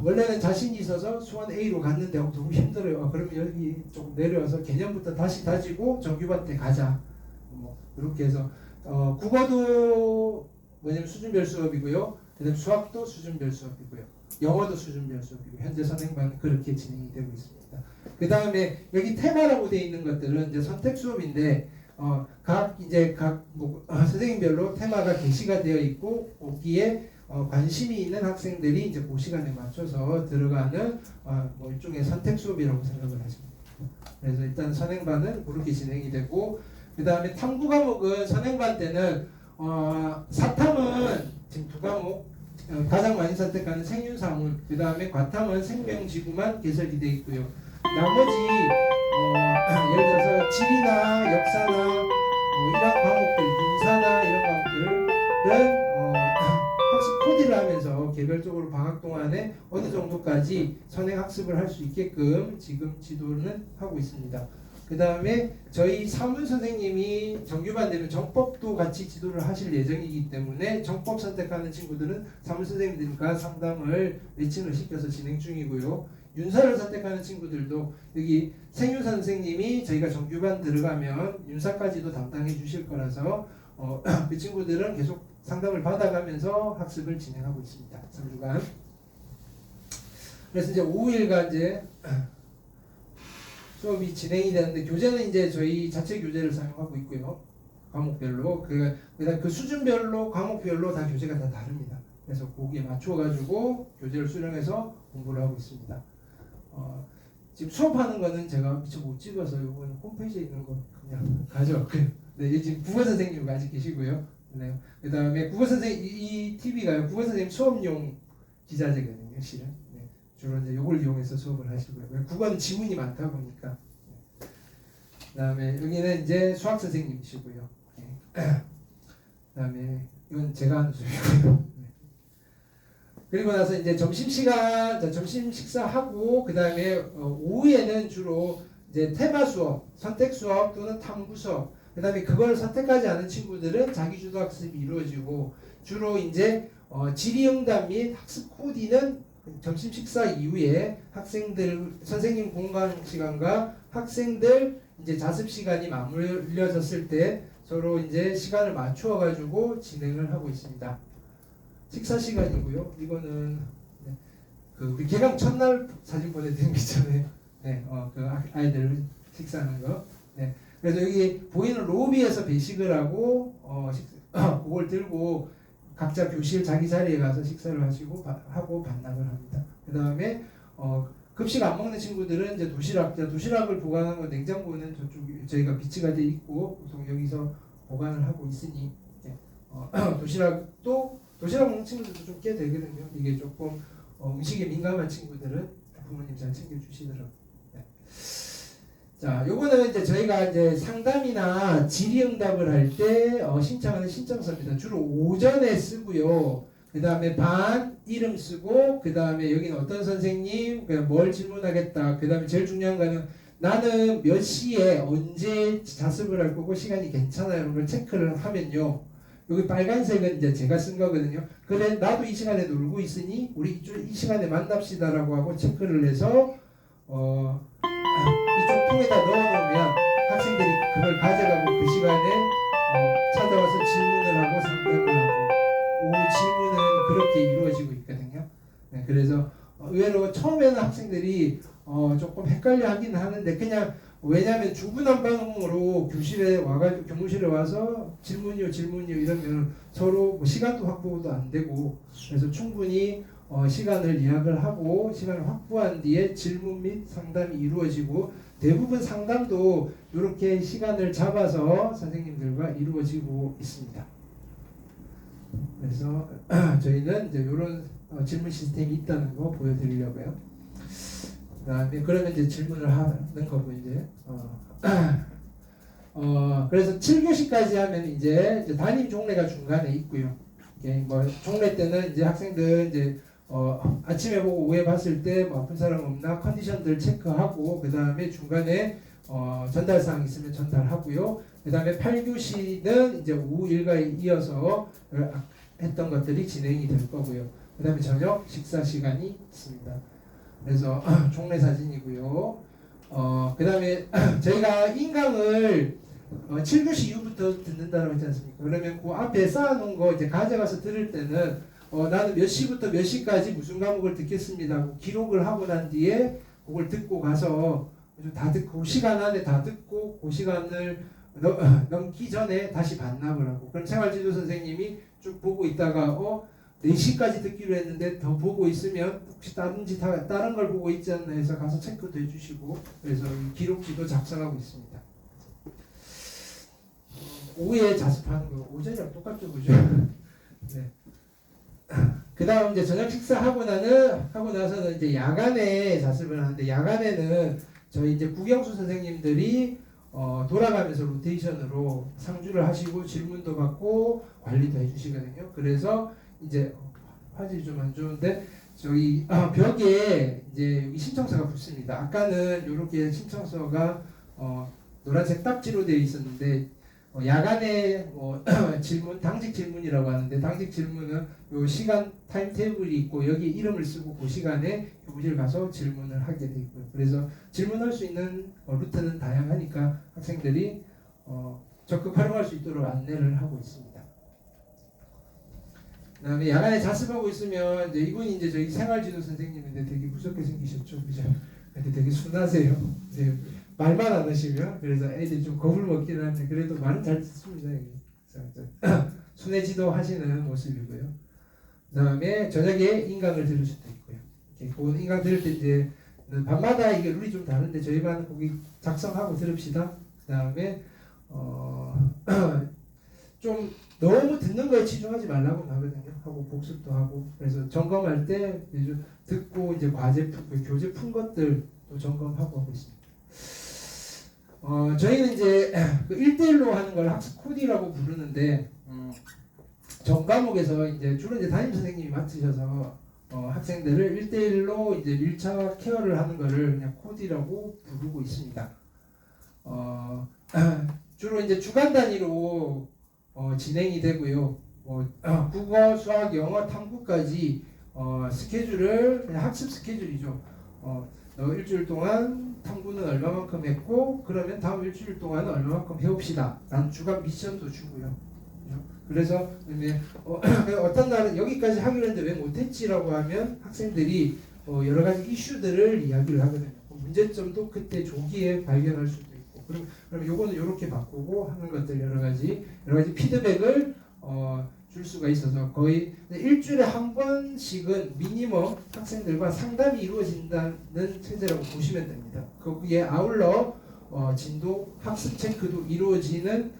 원래는 자신이 있어서 수원 A로 갔는데 너무 힘들어요. 그러면 여기 조금 내려와서 개념부터 다시 다지고 정규반 때 가자. 뭐 이렇게 해서 국어도 뭐냐면 수준별 수업이고요. 그다음 수학도 수준별 수업이고요. 영어도 수준별 수업이고 현재 선행반은 그렇게 진행이 되고 있습니다. 그 다음에 여기 테마라고 되어 있는 것들은 이제 선택 수업인데 각 선생님별로 테마가 게시가 되어 있고 거기에 관심이 있는 학생들이 이제 그 시간에 맞춰서 들어가는 뭐 일종의 선택 수업이라고 생각을 하십니다. 그래서 일단 선행반은 그렇게 진행이 되고 그 다음에 탐구 과목은 선행반 때는 사탐은 지금 2과목 가장 많이 선택하는 생윤사물 그 다음에 과탐은 생명지구만 개설이 되어 있고요. 나머지 예를 들어서 지리나 역사나 이런 과목들 인사나 이런 과목들은 학습 코디를 하면서 개별적으로 방학 동안에 어느 정도까지 선행 학습을 할 수 있게끔 지금 지도는 하고 있습니다. 그 다음에 저희 사문 선생님이 정규반 되면 정법도 같이 지도를 하실 예정이기 때문에 정법 선택하는 친구들은 사문 선생님들과 상담을 매칭을 시켜서 진행 중이고요. 윤사를 선택하는 친구들도 여기 생윤사 선생님이 저희가 정규반 들어가면 윤사까지도 담당해 주실 거라서 그 친구들은 계속 상담을 받아가면서 학습을 진행하고 있습니다. 3주간. 그래서 이제 5일간 이제 수업이 진행이 되는데 교재는 이제 저희 자체 교재를 사용하고 있고요. 과목별로 그다음 그 수준별로 과목별로 다 교재가 다 다릅니다. 그래서 거기에 맞춰가지고 교재를 수령해서 공부를 하고 있습니다. 지금 수업하는 거는 제가 미처 못 찍어서 이거는 홈페이지에 있는 거 그냥 가져왔고요. 네, 이게 지금 국어 선생님 아직 계시고요. 네, 그다음에 국어 선생님 이 TV가요. 국어 선생님 수업용 기자재거든요, 실은. 네, 주로 이제 이걸 이용해서 수업을 하시고요. 국어는 지문이 많다 보니까. 네. 그다음에 여기는 이제 수학 선생님이시고요. 네. 그다음에 이건 제가 하는 수업이고요. 네. 그리고 나서 이제 점심시간, 점심 식사하고 그다음에 오후에는 주로 이제 테마 수업, 선택 수업 또는 탐구 수업. 그다음에 그걸 선택하지 않은 친구들은 자기주도 학습이 이루어지고 주로 이제 질의응답 및 학습 코디는 점심 식사 이후에 학생들 선생님 공강 시간과 학생들 이제 자습 시간이 맞물려졌을 때 서로 이제 시간을 맞추어 가지고 진행을 하고 있습니다. 식사 시간이고요. 이거는 네, 그 우리 개강 첫날 사진 보내드린 거 있잖아요. 네, 그 아이들 식사하는 거. 네. 그래서 여기 보이는 로비에서 배식을 하고 그걸 들고 각자 교실 자기 자리에 가서 식사를 하고 반납을 합니다. 그 다음에 급식 안 먹는 친구들은 이제 도시락을 보관하는 건 냉장고는 저쪽 저희가 비치가 돼 있고 보통 여기서 보관을 하고 있으니 네. 도시락 먹는 친구들도 좀 꽤 되거든요. 이게 조금 음식에 민감한 친구들은 부모님 잘 챙겨주시더라고요. 네. 자, 요거는 이제 저희가 이제 상담이나 질의응답을 할 때 신청하는 신청서입니다. 주로 오전에 쓰고요. 그 다음에 반 이름 쓰고 그 다음에 여기는 어떤 선생님 그냥 뭘 질문하겠다. 그 다음에 제일 중요한 거는 나는 몇 시에 언제 자습을 할 거고 시간이 괜찮아요. 이런 걸 체크를 하면요. 여기 빨간색은 이제 제가 쓴 거거든요. 그래 나도 이 시간에 놀고 있으니 우리 이 시간에 만납시다라고 하고 체크를 해서 이쪽 통에다 넣어놓으면 학생들이 그걸 가져가고 그 시간에 찾아와서 질문을 하고 상담을 하고 오후 질문은 그렇게 이루어지고 있거든요. 네, 그래서 의외로 처음에는 학생들이 조금 헷갈려 하긴 하는데 그냥 왜냐하면 중구난방으로 교실에 와가지고 교무실에 와서 질문이요 이러면 서로 뭐 시간도 확보도 안 되고 그래서 충분히 시간을 예약을 하고 시간을 확보한 뒤에 질문 및 상담이 이루어지고 대부분 상담도 이렇게 시간을 잡아서 선생님들과 이루어지고 있습니다. 그래서 저희는 이제 이런 질문 시스템이 있다는 거 보여드리려고요. 그다음에 그러면 이제 질문을 하는 거고 이제 그래서 7교시까지 하면 이제 담임 종례가 중간에 있고요. 뭐 종례 때는 이제 학생들 이제 아침에 보고 오후에 봤을 때 뭐 아픈 사람 없나 컨디션들 체크하고 그 다음에 중간에 전달사항 있으면 전달하고요. 그 다음에 8교시는 이제 오후 일과에 이어서 했던 것들이 진행이 될 거고요. 그 다음에 저녁 식사 시간이 있습니다. 그래서 종례 사진이고요. 그 다음에 저희가 인강을 7교시 이후부터 듣는다고 했지 않습니까? 그러면 그 앞에 쌓아놓은 거 이제 가져가서 들을 때는 나는 몇 시부터 몇 시까지 무슨 과목을 듣겠습니다 하고 기록을 하고 난 뒤에 그걸 듣고 가서 다 듣고 그 시간 안에 다 듣고 그 시간을 넘기 전에 다시 반납을 하고 그럼 생활지도 선생님이 쭉 보고 있다가 4시까지 듣기로 했는데 더 보고 있으면 혹시 다른 걸 보고 있지 않나 해서 가서 체크도 해주시고 그래서 기록지도 작성하고 있습니다. 오후에 자습하는 거 오전이랑 똑같죠, 그죠? 네. 그 다음 이제 저녁 식사하고 나서는 이제 야간에 자습을 하는데 야간에는 저희 이제 국영수 선생님들이 돌아가면서 로테이션으로 상주를 하시고 질문도 받고 관리도 해주시거든요. 그래서 이제 화질이 좀 안 좋은데 저기 벽에 이제 여기 신청서가 붙습니다. 아까는 이렇게 신청서가 노란색 딱지로 되어 있었는데 야간에 질문 당직 질문이라고 하는데 당직 질문은 요 시간 타임 테이블이 있고 여기 이름을 쓰고 그 시간에 교무실 가서 질문을 하게 돼 있고요. 그래서 질문할 수 있는 루트는 다양하니까 학생들이 적극 활용할 수 있도록 안내를 하고 있습니다. 그다음에 야간에 자습하고 있으면 이제 이분이 이제 저희 생활지도 선생님인데 되게 무섭게 생기셨죠, 그죠? 근데 되게 순하세요. 네, 말만 안 하시면 그래서 애들이 좀 겁을 먹기는 한데 그래도 말은 잘 듣습니다. 순해지도 하시는 모습이고요. 그다음에 저녁에 인강을 들을 수도 있고요. 이렇게 그 인강 들을 때 이제 밤마다 이게 룰이 좀 다른데 저희 반은 거기 작성하고 들읍시다. 그다음에 좀 너무 듣는 거에 치중하지 말라고 하거든요. 하고 복습도 하고 그래서 점검할 때 듣고 이제 과제 교재 푼 것들 또 점검하고 하고 있습니다. 저희는 이제 그 1대1로 하는 걸 학습 코디라고 부르는데 전 과목에서 이제 주로 이제 담임 선생님이 맡으셔서 학생들을 1대1로 이제 밀착 케어를 하는 거를 그냥 코디라고 부르고 있습니다. 주로 이제 주간 단위로 진행이 되고요. 국어, 수학, 영어, 탐구까지 스케줄을 그냥 학습 스케줄이죠. 일주일 동안 탐구는 얼마만큼 했고 그러면 다음 일주일 동안 얼마만큼 해봅시다 라는 주간 미션도 주고요. 그래서 어떤 날은 여기까지 하기로 했는데 왜 못했지라고 하면 학생들이 여러 가지 이슈들을 이야기를 하거든요. 문제점도 그때 조기에 발견할 수도 있고 그럼 요거는 이렇게 바꾸고 하는 것들 여러 가지 피드백을 줄 수가 있어서 거의 일주일에 한 번씩은 미니멈 학생들과 상담이 이루어진다는 체제라고 보시면 됩니다. 거기에 아울러 진도 학습 체크도 이루어지는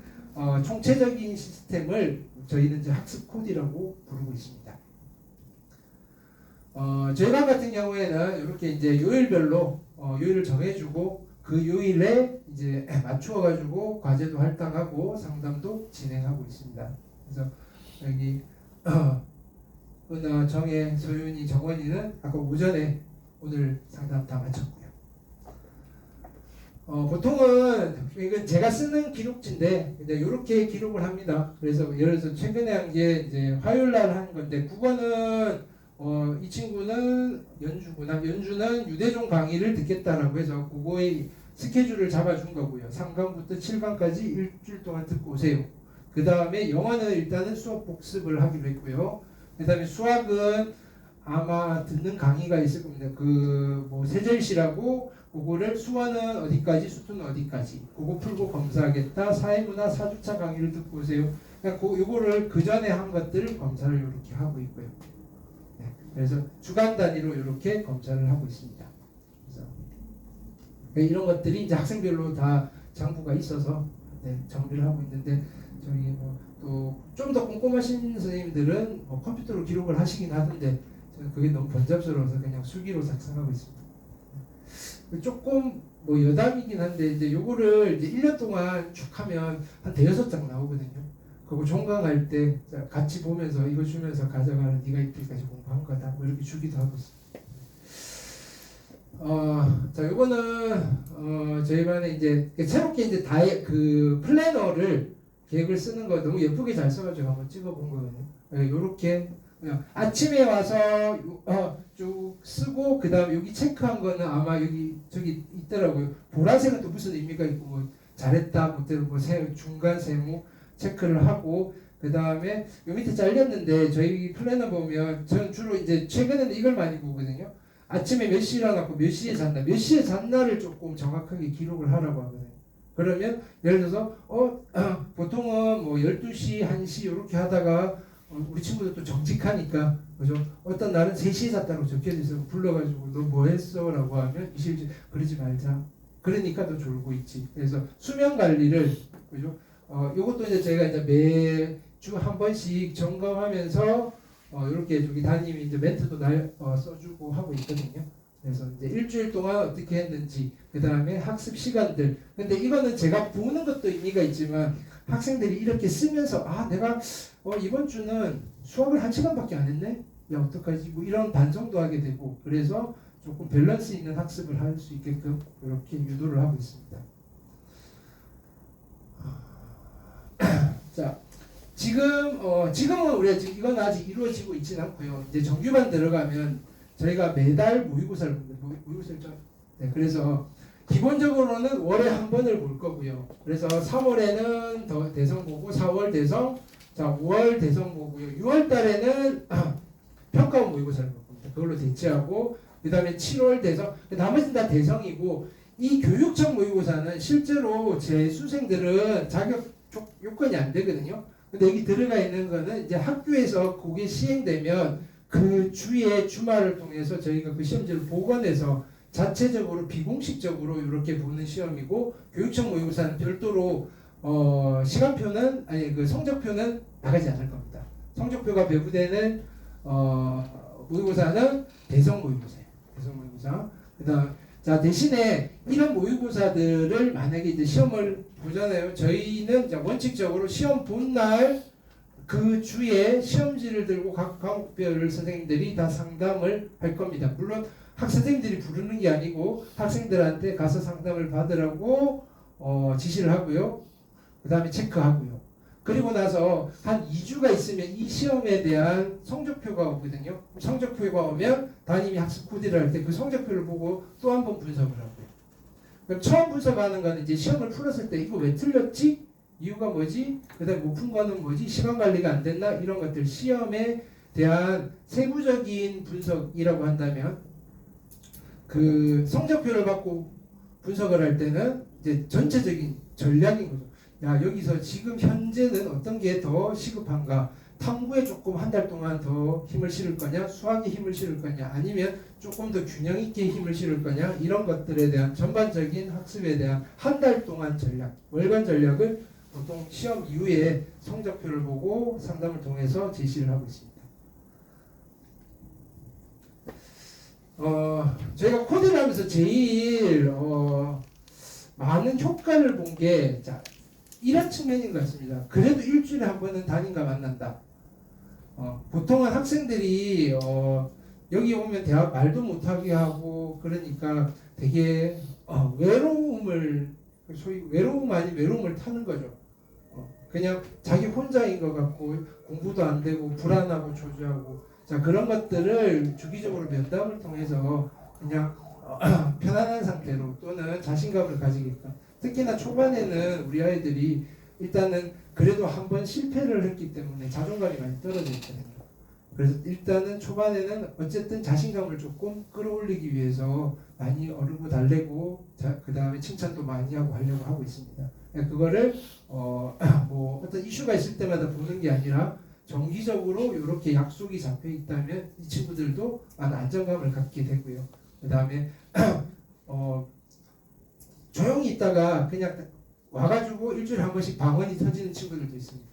총체적인 시스템을 저희는 이제 학습 코디라고 부르고 있습니다. 저희 반 같은 경우에는 이렇게 이제 요일별로 요일을 정해주고 그 요일에 이제 맞추어가지고 과제도 할당하고 상담도 진행하고 있습니다. 그래서 여기 은하, 정혜, 소윤이, 정원이는 아까 오전에 오늘 상담 다 마쳤고요. 보통은 이건 제가 쓰는 기록지인데 이제 이렇게 기록을 합니다. 그래서 예를 들어서 최근에 한 게 이제 화요일 날 한 건데 국어는 이 친구는 연주는 유대종 강의를 듣겠다라고 해서 그거의 스케줄을 잡아준 거고요. 3강부터 7강까지 일주일 동안 듣고 오세요. 그 다음에 영어는 일단은 수업 복습을 하기로 했고요. 그 다음에 수학은 아마 듣는 강의가 있을 겁니다. 뭐 세젤시라고 그거를 수원은 어디까지, 수투는 어디까지 그거 풀고 검사하겠다. 사회문화 4주차 강의를 듣고 오세요. 그러니까 요거를 그 전에 한 것들을 검사를 이렇게 하고 있고요. 네, 그래서 주간 단위로 이렇게 검사를 하고 있습니다. 그래서 이런 것들이 이제 학생별로 다 장부가 있어서 정리를 하고 있는데 저희 또 좀 더 꼼꼼하신 선생님들은 컴퓨터로 기록을 하시긴 하던데 저는 그게 너무 번잡스러워서 그냥 수기로 작성하고 있습니다. 조금 여담이긴 한데 이제 요거를 이제 1년 동안 쭉 하면 한 대여섯 장 나오거든요. 그거 종강할 때 같이 보면서 이거 주면서 가져가는 네가 이때까지 공부한 거다 이렇게 주기도 하고 있습니다. 자 요거는 저희 반에 이제 새롭게 이제 그 플래너를 계획을 쓰는 거 너무 예쁘게 잘 써가지고 한번 찍어본 거거든요. 요렇게 그냥 아침에 와서 쭉 쓰고 그 다음에 여기 체크한 거는 아마 저기 있더라고요. 보라색은 또 무슨 의미가 있고 잘했다 못했다 중간 세모 체크를 하고 그 다음에 요 밑에 잘렸는데 저희 플래너 보면 저는 주로 이제 최근에는 이걸 많이 보거든요. 아침에 몇 시에 일어났고 몇 시에 잤나 몇 시에 잤나를 조금 정확하게 기록을 하라고 하거든요. 그러면 예를 들어서 보통은 12시 1시 이렇게 하다가 우리 친구들 또 정직하니까 그죠? 어떤 날은 3시에 잤다고 적혀져 있어 불러가지고 너 뭐 했어? 라고 하면 이실지 그러지 말자. 그러니까 너 졸고 있지. 그래서 수면 관리를 그죠? 요것도 이제 제가 이제 매주 한 번씩 점검하면서 이렇게 저기 담임이 이제 멘트도 써주고 하고 있거든요. 그래서 이제 일주일 동안 어떻게 했는지 그 다음에 학습 시간들. 근데 이거는 제가 보는 것도 의미가 있지만 학생들이 이렇게 쓰면서 내가 이번 주는 수학을 1시간밖에 안 했네? 야 어떡하지? 이런 반성도 하게 되고 그래서 조금 밸런스 있는 학습을 할 수 있게끔 이렇게 유도를 하고 있습니다. 자, 지금은 우리가 이건 아직 이루어지고 있지는 않고요. 이제 정규반 들어가면 저희가 매달 모의고사를 봅니다. 그래서 기본적으로는 월에 한 번을 볼 거고요. 그래서 3월에는 대성 보고 4월 대성, 자 5월 대성 보고요. 6월 달에는 평가원 모의고사를 볼 겁니다. 그걸로 대체하고 그 다음에 7월 대성, 나머지는 다 대성이고 이 교육청 모의고사는 실제로 제 수생들은 자격 요건이 안 되거든요. 근데 여기 들어가 있는 거는 이제 학교에서 그게 시행되면 그 주에 주말을 통해서 저희가 그 시험지를 복원해서 자체적으로 비공식적으로 이렇게 보는 시험이고 교육청 모의고사는 별도로 시간표는 아니 그 성적표는 나가지 않을 겁니다. 성적표가 배부되는 모의고사는 대성 모의고사예요. 대성 모의고사. 그다음 자 대신에 이런 모의고사들을 만약에 이제 시험을 보잖아요. 저희는 이제 원칙적으로 시험 본 날 그 주에 시험지를 들고 각 과목별 선생님들이 다 상담을 할 겁니다. 물론 선생님들이 부르는 게 아니고 학생들한테 가서 상담을 받으라고 지시를 하고요. 그 다음에 체크하고요. 그리고 나서 한 2주가 있으면 이 시험에 대한 성적표가 오거든요. 성적표가 오면 담임이 학습 코디를 할 때 그 성적표를 보고 또 한 번 분석을 하고요. 그럼 처음 분석하는 거는 이제 시험을 풀었을 때 이거 왜 틀렸지? 이유가 뭐지? 그 다음에 못 푼 거는 뭐지? 시간 관리가 안 됐나? 이런 것들 시험에 대한 세부적인 분석이라고 한다면 그 성적표를 갖고 분석을 할 때는 이제 전체적인 전략인 거죠. 야 여기서 지금 현재는 어떤 게 더 시급한가? 탐구에 조금 한 달 동안 더 힘을 실을 거냐? 수학에 힘을 실을 거냐? 아니면 조금 더 균형 있게 힘을 실을 거냐? 이런 것들에 대한 전반적인 학습에 대한 한 달 동안 전략, 월간 전략을 보통 시험 이후에 성적표를 보고 상담을 통해서 제시를 하고 있습니다. 저희가 코디를 하면서 제일 많은 효과를 본 게 이런 측면인 것 같습니다. 그래도 일주일에 한 번은 담임과 만난다. 보통은 학생들이 여기 오면 대학 말도 못하게 하고 그러니까 되게 소위 외로움 아닌 외로움을 타는 거죠. 그냥 자기 혼자인 것 같고 공부도 안 되고 불안하고 초조하고 자 그런 것들을 주기적으로 면담을 통해서 그냥 편안한 상태로 또는 자신감을 가지게끔 특히나 초반에는 우리 아이들이 일단은 그래도 한 번 실패를 했기 때문에 자존감이 많이 떨어져 있거든요. 그래서 일단은 초반에는 어쨌든 자신감을 조금 끌어올리기 위해서 많이 어르고 달래고 그 다음에 칭찬도 많이 하고 하려고 하고 있습니다. 그거를 뭐 어떤 이슈가 있을 때마다 보는 게 아니라 정기적으로 이렇게 약속이 잡혀 있다면 이 친구들도 많은 안정감을 갖게 되고요. 그 다음에 조용히 있다가 그냥 와가지고 일주일에 한 번씩 방언이 터지는 친구들도 있습니다.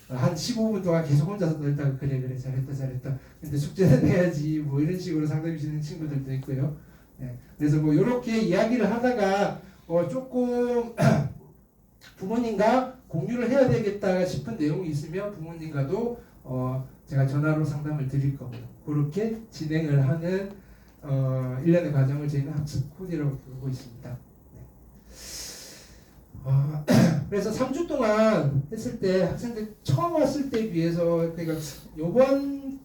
한 15분 동안 계속 혼자서 놀다가 그래 잘했다 근데 숙제는 해야지 뭐 이런 식으로 상담해 주는 친구들도 있고요. 네. 그래서 뭐 이렇게 이야기를 하다가 조금 부모님과 공유를 해야 되겠다 싶은 내용이 있으면 부모님과도 제가 전화로 상담을 드릴 거고요. 그렇게 진행을 하는 1년의 과정을 저희는 학습 코디라고 부르고 있습니다. 그래서 3주 동안 했을 때 학생들 처음 왔을 때 비해서 그러니까 요번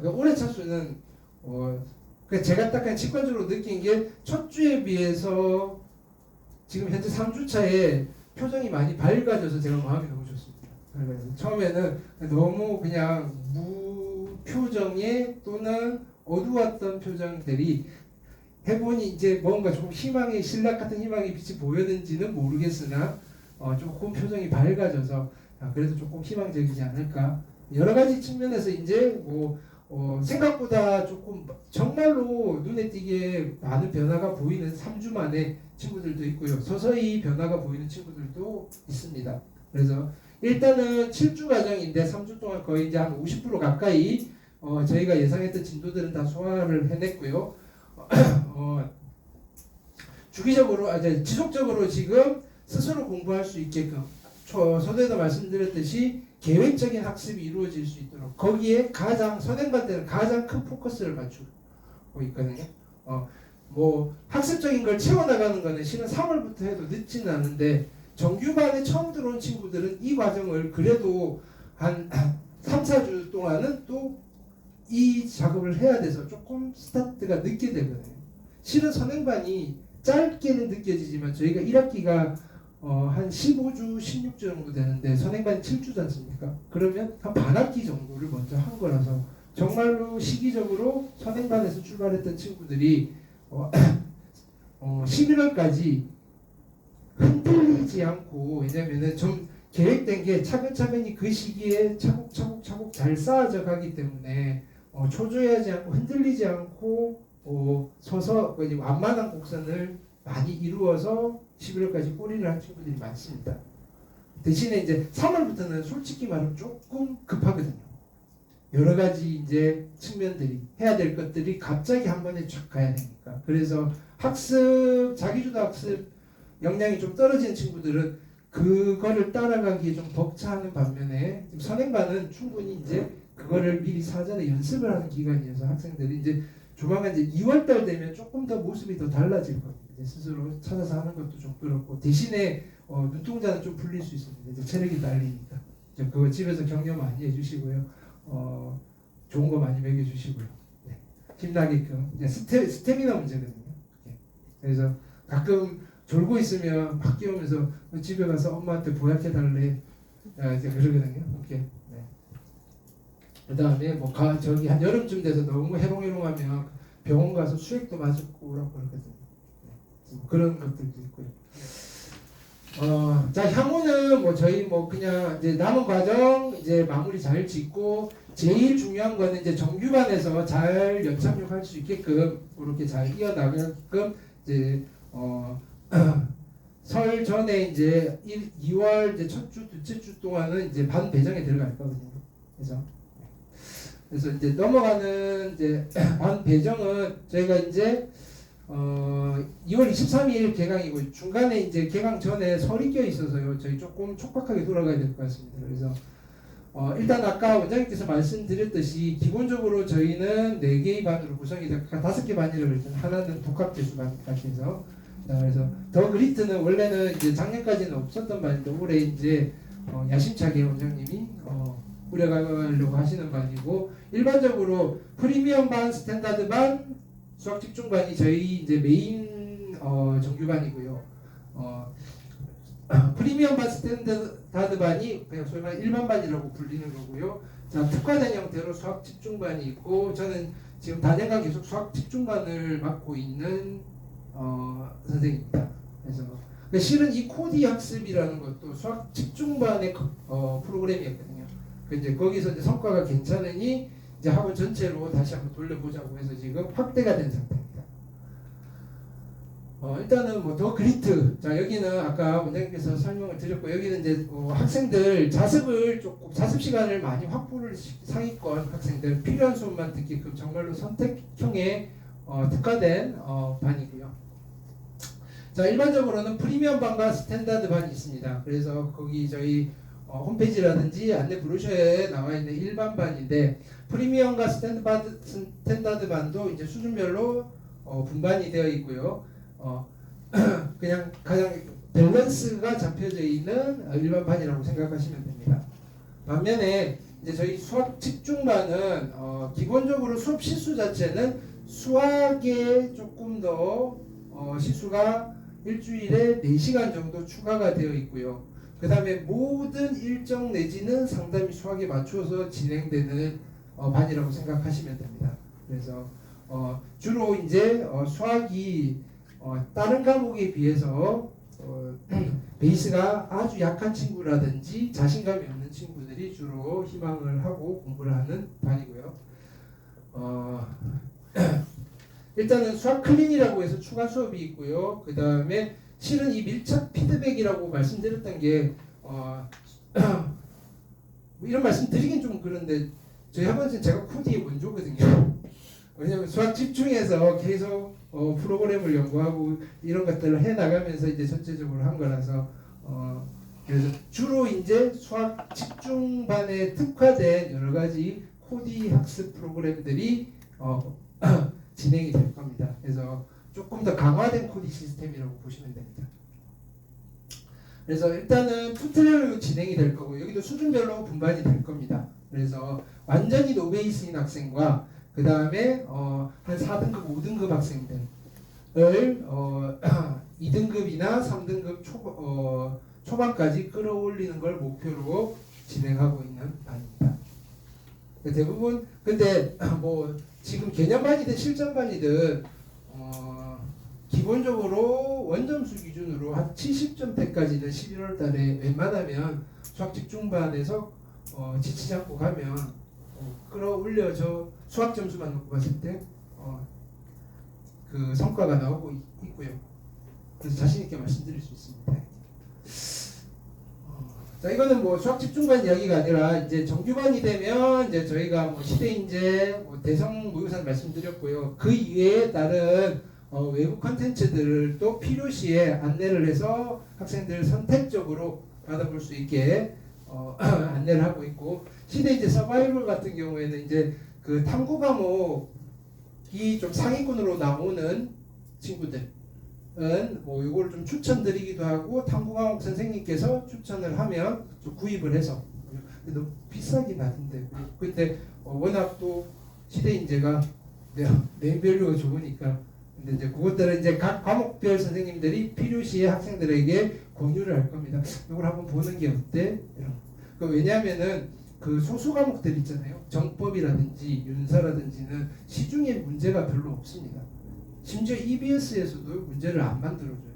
올해 차수는 제가 딱 그냥 직관적으로 느낀 게 첫 주에 비해서 지금 현재 3주 차에 표정이 많이 밝아져서 제가 마음이 너무 좋습니다. 그래서 처음에는 너무 그냥 무표정의 또는 어두웠던 표정들이 해보니 이제 뭔가 조금 희망의 신락 같은 희망의 빛이 보였는지는 모르겠으나 조금 표정이 밝아져서 그래도 조금 희망적이지 않을까 여러 가지 측면에서 이제 뭐 생각보다 조금 정말로 눈에 띄게 많은 변화가 보이는 3주 만에 친구들도 있고요. 서서히 변화가 보이는 친구들도 있습니다. 그래서 일단은 7주 과정인데 3주 동안 거의 이제 한 50% 가까이 저희가 예상했던 진도들은 다 소화를 해냈고요. 주기적으로 지속적으로 지금 스스로 공부할 수 있게끔 서두에도 말씀드렸듯이 계획적인 학습이 이루어질 수 있도록 거기에 선행반대는 가장 큰 포커스를 맞추고 있거든요. 뭐 학습적인 걸 채워나가는 거는 실은 3월부터 해도 늦지는 않은데 정규반에 처음 들어온 친구들은 이 과정을 그래도 한 3, 4주 동안은 또 이 작업을 해야 돼서 조금 스타트가 늦게 되거든요. 실은 선행반이 짧게는 느껴지지만 저희가 1학기가 한 15주, 16주 정도 되는데 선행반이 7주지 않습니까? 그러면 한 반학기 정도를 먼저 한 거라서 정말로 시기적으로 선행반에서 출발했던 친구들이 11월까지 흔들리지 않고 왜냐면은 좀 계획된 게 차근차근히 그 시기에 차곡차곡 잘 쌓아져 가기 때문에 초조해하지 않고 흔들리지 않고 서서 완만한 곡선을 많이 이루어서 11월까지 꼬리를 한 친구들이 많습니다. 대신에 이제 3월부터는 솔직히 말하면 조금 급하거든요. 여러 가지 이제 측면들이 해야 될 것들이 갑자기 한 번에 쫙 가야 되니까. 그래서 학습, 자기주도 학습 역량이 좀 떨어진 친구들은 그거를 따라가기에 좀 벅차하는 반면에 선행반은 충분히 이제 그거를 미리 사전에 연습을 하는 기간이어서 학생들이 이제 조만간 이제 2월달 되면 조금 더 모습이 더 달라질 겁니다. 이제 스스로 찾아서 하는 것도 좀 그렇고 대신에 눈동자는 좀 풀릴 수 있습니다. 이제 체력이 딸리니까 이제 그거 집에서 격려 많이 해주시고요. 좋은 거 많이 먹여주시고요. 네. 힘나게끔 이제 스태미나 문제거든요. 네. 그래서 가끔 졸고 있으면 막 깨우면서 집에 가서 엄마한테 보약해 달래 이제 그러거든요. 이렇게. 네. 그다음에 뭐 저기 한 여름쯤 돼서 너무 해롱해롱하면 병원 가서 수액도 맞고 오라고 그러거든요. 네. 뭐 그런 것들도 있고요. 자 향후는 뭐 저희 뭐 그냥 이제 남은 과정 이제 마무리 잘 짓고 제일 중요한 거는 이제 정규반에서 잘 연착륙할 수 있게끔 그렇게 잘 이어나가게끔 이제 설 전에 이제 2월 이제 첫 주, 둘째 주 동안은 이제 반 배정에 들어갈 거거든요. 그래서 이제 넘어가는 이제 반 배정은 저희가 이제 2월 23일 개강이고 중간에 이제 개강 전에 설이 껴 있어서요. 저희 조금 촉박하게 돌아가야 될 것 같습니다. 그래서 일단 아까 원장님께서 말씀드렸듯이 기본적으로 저희는 4개의 반으로 구성이 되고 5개 반이라고 했잖아요. 하나는 독학재수반까지 해서 그래서 더 그리트는 원래는 이제 작년까지는 없었던 반인데 올해 이제 야심차게 원장님이 꾸려가려고 하시는 반이고 일반적으로 프리미엄 반, 스탠다드 반, 수학 집중반이 저희 이제 메인 정규반이고요. 프리미엄 반, 스탠다드 반이 그냥 소위 말해 일반 반이라고 불리는 거고요. 자, 특화된 형태로 수학 집중반이 있고 저는 지금 다년간 계속 수학 집중반을 맡고 있는 선생님입니다. 그래서 실은 이 코디 학습이라는 것도 수학 집중반의 프로그램이었거든요. 이제 거기서 이제 성과가 괜찮으니 이제 학원 전체로 다시 한번 돌려보자고 해서 지금 확대가 된 상태입니다. 일단은 뭐 더 그리트. 자 여기는 아까 원장님께서 설명을 드렸고 여기는 이제 학생들 자습 시간을 많이 확보를 상위권 학생들 필요한 수업만 듣게끔 정말로 선택형의 특화된 반이고요. 자 일반적으로는 프리미엄 반과 스탠다드 반이 있습니다. 그래서 거기 저희 홈페이지라든지 안내 브로셔에 나와 있는 일반 반인데 프리미엄과 스탠다드 반도 이제 수준별로 분반이 되어 있고요. 그냥 가장 밸런스가 잡혀져 있는 일반 반이라고 생각하시면 됩니다. 반면에 이제 저희 수학 집중반은 기본적으로 수업 시수 자체는 수학에 조금 더 시수가 일주일에 4시간 정도 추가가 되어 있고요. 그 다음에 모든 일정 내지는 상담이 수학에 맞추어서 진행되는 반이라고 생각하시면 됩니다. 그래서 주로 이제 수학이 다른 과목에 비해서 베이스가 아주 약한 친구라든지 자신감이 없는 친구들이 주로 희망을 하고 공부를 하는 반이고요. 일단은 수학 클린이라고 해서 추가 수업이 있고요. 그 다음에 실은 이 밀착 피드백이라고 말씀드렸던 게 이런 말씀 드리긴 좀 그런데 저희 학원은 제가 코디의 원조거든요. 왜냐면 수학 집중해서 계속 프로그램을 연구하고 이런 것들을 해나가면서 이제 전체적으로 한 거라서 그래서 주로 이제 수학 집중반에 특화된 여러 가지 코디 학습 프로그램들이 진행이 될 겁니다. 그래서 조금 더 강화된 코디 시스템이라고 보시면 됩니다. 그래서 일단은 투트랙으로 진행이 될 거고 여기도 수준별로 분반이 될 겁니다. 그래서 완전히 노베이스인 학생과 그 다음에 한 4등급, 5등급 학생들을 2등급이나 3등급 초반까지 끌어올리는 걸 목표로 진행하고 있는 반입니다. 대부분 근데 뭐 지금 개념반이든 실전반이든 기본적으로 원점수 기준으로 한 70점대까지는 11월 달에 웬만하면 수학 집중반에서 지치지 않고 가면 끌어올려져 수학 점수만 놓고 봤을 때 그 성과가 나오고 있고요. 그래서 자신 있게 말씀드릴 수 있습니다. 자, 이거는 뭐 수학 집중반 이야기가 아니라 이제 정규반이 되면 이제 저희가 뭐 시대인재, 뭐 대성 모의고사를 말씀드렸고요. 그 이외에 다른 외부 컨텐츠들도 필요시에 안내를 해서 학생들 선택적으로 받아볼 수 있게 안내를 하고 있고, 시대인재 서바이벌 같은 경우에는 이제 그 탐구 과목이 좀 상위권으로 나오는 친구들은 뭐 이걸 좀 추천드리기도 하고, 탐구 과목 선생님께서 추천을 하면 좀 구입을 해서, 근데 너무 비싸긴 하던데, 근데 워낙 또 시대인재가 네임밸류가 좋으니까, 근데 이제 그것들은 이제 각 과목별 선생님들이 필요시에 학생들에게 공유를 할 겁니다. 이걸 한번 보는 게 어때? 이런. 왜냐하면은 그 소수 과목들 있잖아요. 정법이라든지 윤사라든지는 시중에 문제가 별로 없습니다. 심지어 EBS에서도 문제를 안 만들어줘요.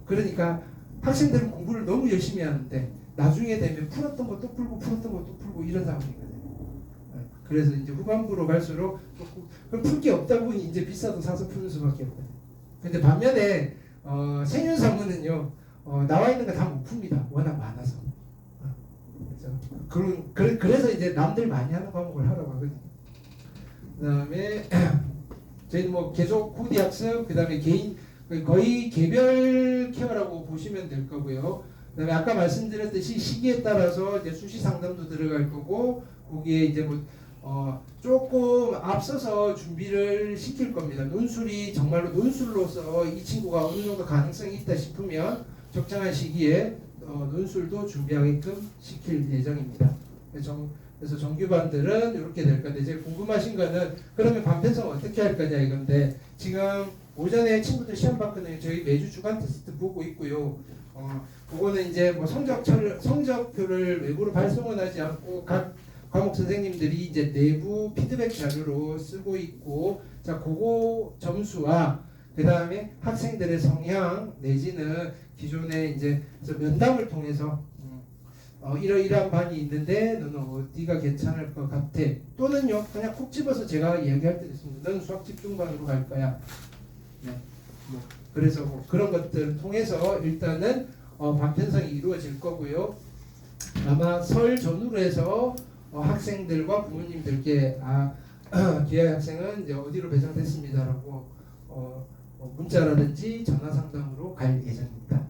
그러니까 학생들은 공부를 너무 열심히 하는데 나중에 되면 풀었던 거 또 풀고 풀었던 거 또 풀고 이런 상황이거든요. 그래서 이제 후반부로 갈수록 조금 풀 게 없다 보니 이제 비싸도 사서 푸는 수밖에 없거든요. 근데 반면에 생윤사문은요 나와 있는 거 다 못 풉니다. 워낙 많아서. 그래서 이제 남들 많이 하는 과목을 하라고 하거든요. 그다음에 저희는 뭐 계속 코디 학습, 그다음에 개인 거의 개별 케어라고 보시면 될 거고요. 그다음에 아까 말씀드렸듯이 시기에 따라서 이제 수시 상담도 들어갈 거고, 거기에 이제 뭐 조금 앞서서 준비를 시킬 겁니다. 논술이 정말로 논술로서 이 친구가 어느 정도 가능성이 있다 싶으면 적정한 시기에 논술도 준비하게끔 시킬 예정입니다. 그래서 정규반들은 이렇게 될 건데, 이제 궁금하신 거는 그러면 반편성 어떻게 할 거냐 이건데, 지금 오전에 친구들 시험 봤거든요. 저희 매주 주간 테스트 보고 있고요. 그거는 이제 뭐 성적표를 외부로 발송은 하지 않고 각 과목 선생님들이 이제 내부 피드백 자료로 쓰고 있고, 자 그거 점수와 그 다음에 학생들의 성향 내지는 기존에 이제 면담을 통해서 이러이러한 반이 있는데 너는 어디가 괜찮을 것 같아, 또는요 그냥 콕 집어서 제가 이야기할 때도 있습니다. 너는 수학 집중반으로 갈 거야. 네. 뭐 그래서 뭐 그런 것들을 통해서 일단은 반편성이 이루어질 거고요. 아마 설 전후로 해서 학생들과 부모님들께 기아 학생은 이제 어디로 배정됐습니다라고 문자라든지 전화 상담으로 갈 예정입니다.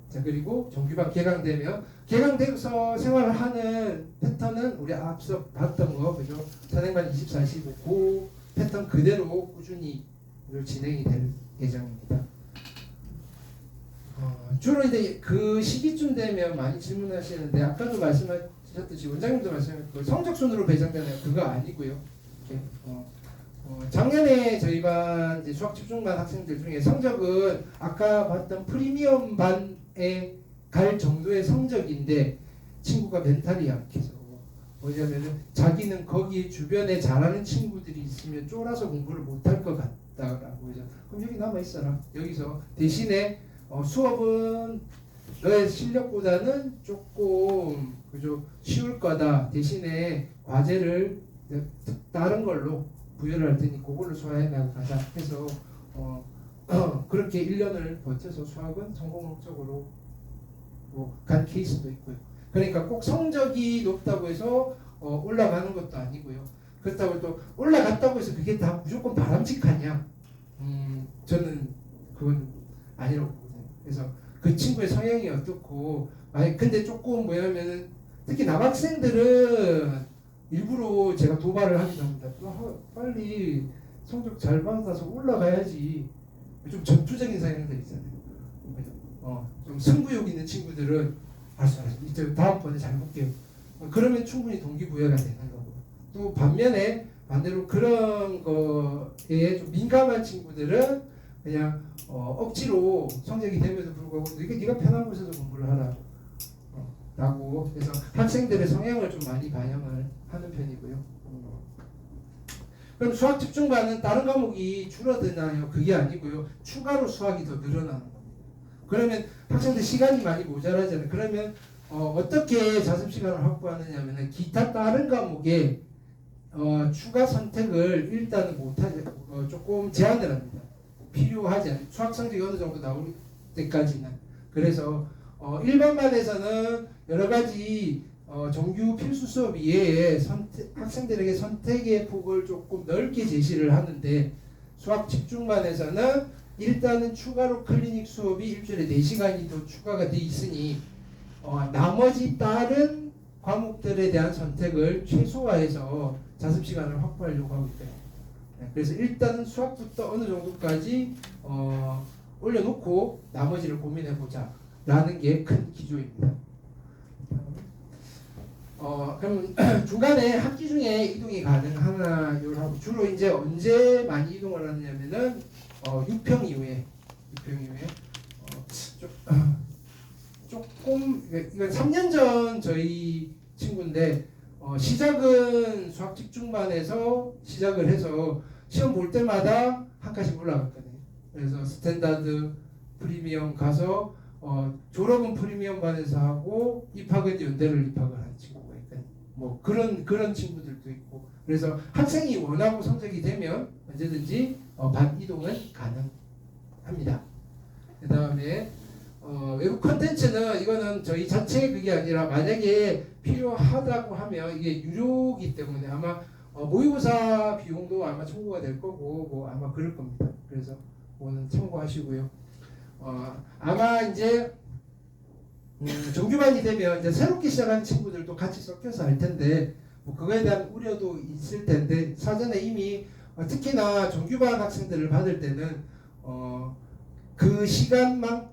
자, 그리고 정규반 개강되면, 개강돼서 생활을 하는 패턴은 우리 앞서 봤던 거 그죠? 선행반 24시고 그 패턴 그대로 꾸준히 진행이 될 예정입니다. 주로 이제 그 시기쯤 되면 많이 질문하시는데, 아까도 말씀하셨듯이 원장님도 말씀하셨고 성적순으로 배정되나요? 그거 아니고요. 작년에 저희 반 이제 수학 집중반 학생들 중에 성적은 아까 봤던 프리미엄 반에 갈 정도의 성적인데, 친구가 멘탈이 약해서 뭐냐면은 자기는 거기 주변에 잘하는 친구들이 있으면 쫄아서 공부를 못할 것 같다라고 해서, 그럼 여기 남아 있어라. 여기서 대신에 수업은 너의 실력보다는 조금 그죠 쉬울 거다. 대신에 과제를 다른 걸로 부여를 할 테니 그걸로 수화해 나가자 해서 그렇게 1년을 버텨서 수학은 성공적으로 간 케이스도 있고요. 그러니까 꼭 성적이 높다고 해서 올라가는 것도 아니고요. 그렇다고 또 올라갔다고 해서 그게 다 무조건 바람직하냐? 저는 그건 아니라고 보거든요. 그래서 그 친구의 성향이 어떻고, 근데 조금 뭐냐면은 특히 남학생들은 일부러 제가 도발을 하긴 합니다. 빨리 성적 잘 받아서 올라가야지. 좀 전투적인 성향들 있잖아요. 좀 승부욕 있는 친구들은 알았어, 이제 다음번에 잘 볼게요. 그러면 충분히 동기부여가 되는 거고, 또 반면에 반대로 그런 거에 좀 민감한 친구들은 그냥 억지로 성적이 됨에도 불구하고 네가 편한 곳에서 공부를 하라 라고 해서 학생들의 성향을 좀 많이 반영을 하는 편이고요. 그럼 수학 집중반은 다른 과목이 줄어드나요? 그게 아니고요. 추가로 수학이 더 늘어나는 겁니다. 그러면 학생들 시간이 많이 모자라잖아요. 그러면 어떻게 자습 시간을 확보하느냐면은 기타 다른 과목에 추가 선택을 일단은 못하지 조금 제한을 합니다. 필요하지 않아요. 수학 성적이 어느 정도 나올 때까지는. 그래서 일반반에서는 여러 가지 정규 필수 수업 이외에 학생들에게 선택의 폭을 조금 넓게 제시를 하는데 수학 집중반에서는 일단은 추가로 클리닉 수업이 일주일에 4시간이 더 추가가 돼 있으니 나머지 다른 과목들에 대한 선택을 최소화해서 자습 시간을 확보하려고 하고 있대요. 그래서 일단은 수학부터 어느 정도까지 올려놓고 나머지를 고민해보자 라는 게 큰 기조입니다. 그럼 중간에 학기 중에 이동이 가능하나요? 하고 주로 이제 언제 많이 이동을 하느냐면은 6평 이후에 조금 이건 3년 전 저희 친구인데 시작은 수학 집중반에서 시작을 해서 시험 볼 때마다 한 칸씩 올라갔거든요. 그래서 스탠다드 프리미엄 가서 졸업은 프리미엄 반에서 하고 입학은 연대를 입학을 한 친구가 있거든요. 뭐 그런 친구들도 있고 그래서 학생이 원하고 성적이 되면 언제든지 반 이동은 가능합니다. 그 다음에 외국 컨텐츠는 이거는 저희 자체 그게 아니라 만약에 필요하다고 하면 이게 유료이기 때문에 아마 모의고사 비용도 아마 청구가 될 거고 뭐 아마 그럴 겁니다. 그래서 그거는 참고하시고요. 아마 이제 정규반이 되면 이제 새롭게 시작하는 친구들도 같이 섞여서 할 텐데 뭐 그거에 대한 우려도 있을 텐데 사전에 이미 특히나 정규반 학생들을 받을 때는 그 시간만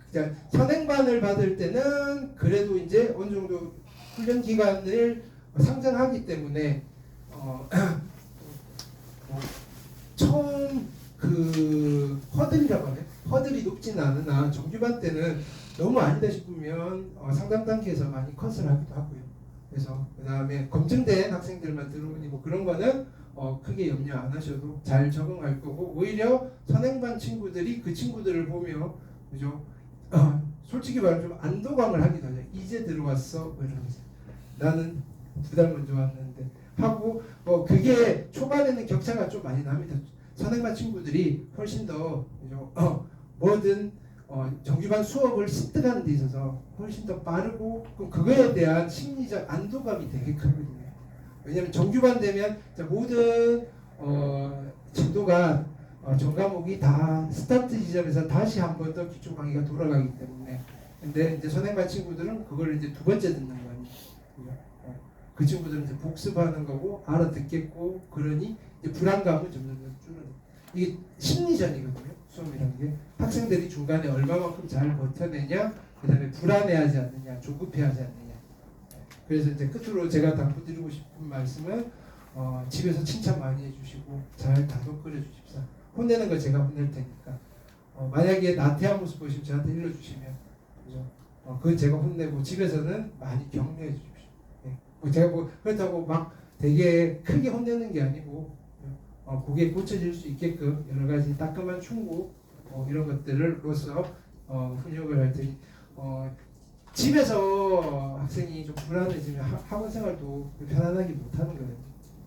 선행반을 받을 때는 그래도 이제 어느 정도 훈련 기간을 상정하기 때문에 처음 그 허들이라고 하네. 허들이 높지는 않으나 정규반 때는 너무 아니다 싶으면 상담 단계에서 많이 컷을 하기도 하고요. 그래서 그 다음에 검증된 학생들만 들어오니 뭐 그런 거는 크게 염려 안 하셔도 잘 적응할 거고 오히려 선행반 친구들이 그 친구들을 보며 그죠? 솔직히 말하면 좀 안도감을 하기도 하죠. 이제 들어왔어 뭐 이러면서 나는 2달 먼저 왔는데 하고 그게 초반에는 격차가 좀 많이 납니다. 선행반 친구들이 훨씬 더 뭐든 정규반 수업을 습득하는 데 있어서 훨씬 더 빠르고 그거에 대한 심리적 안도감이 되게 크거든요. 왜냐하면 정규반 되면 모든 진도가 전 과목이 다 스타트 지점에서 다시 한 번 더 기초 강의가 돌아가기 때문에 근데 이제 선행반 친구들은 그걸 이제 2번째 듣는 거 아니에요. 그 친구들은 이제 복습하는 거고 알아듣겠고 그러니 이제 불안감은 점점 줄어들어요. 이게 심리전이거든요. 수업이라는 게 학생들이 중간에 얼마만큼 잘 버텨내냐, 그 다음에 불안해하지 않느냐, 조급해하지 않느냐. 그래서 이제 끝으로 제가 당부드리고 싶은 말씀은 집에서 칭찬 많이 해주시고 잘 다독거려 주십사. 혼내는 거 제가 혼낼 테니까 만약에 나태한 모습 보시면 저한테 일러주시면 그죠? 그건 제가 혼내고 집에서는 많이 격려해 주십시오. 네. 제가 뭐 그렇다고 막 되게 크게 혼내는 게 아니고 그게 고쳐질 수 있게끔 여러 가지 따끔한 충고 이런 것들로서 훈육을 할 테니 집에서 학생이 좀 불안해지면 학원 생활도 편안하게 못하는 거예요.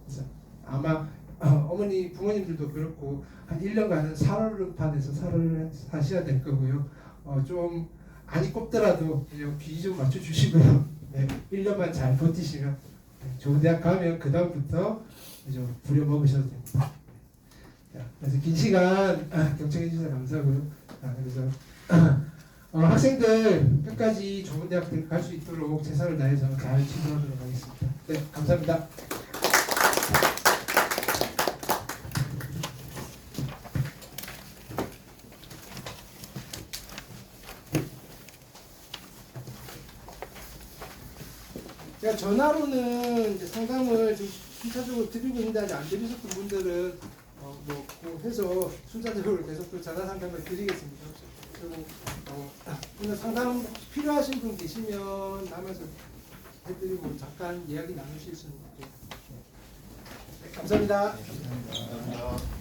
그래서 아마 어머니 부모님들도 그렇고 한 1년간은 살얼음판에서 살을 하셔야 될 거고요. 좀 안이 꼽더라도 귀 좀 맞춰주시고요. 네, 1년만 잘 버티시면 좋은 대학 가면 그 다음부터 부려먹으셔도 됩니다. 자, 그래서 긴 시간 경청해 주셔서 감사하고요. 그래서 학생들 끝까지 좋은 대학들 갈 수 있도록 최선을 다해서 잘 지도하도록 하겠습니다. 네, 감사합니다. 제가 전화로는 이제 상담을 좀 순차적으로 드리고 있는데 아직 안 드리셨던 분들은 뭐 해서 순차적으로 계속 또 전화 상담을 드리겠습니다. 그리고 오늘 상담 필요하신 분 계시면 남아서 해드리고 잠깐 이야기 나누실 수 있는 거죠. 네, 감사합니다. 감사합니다.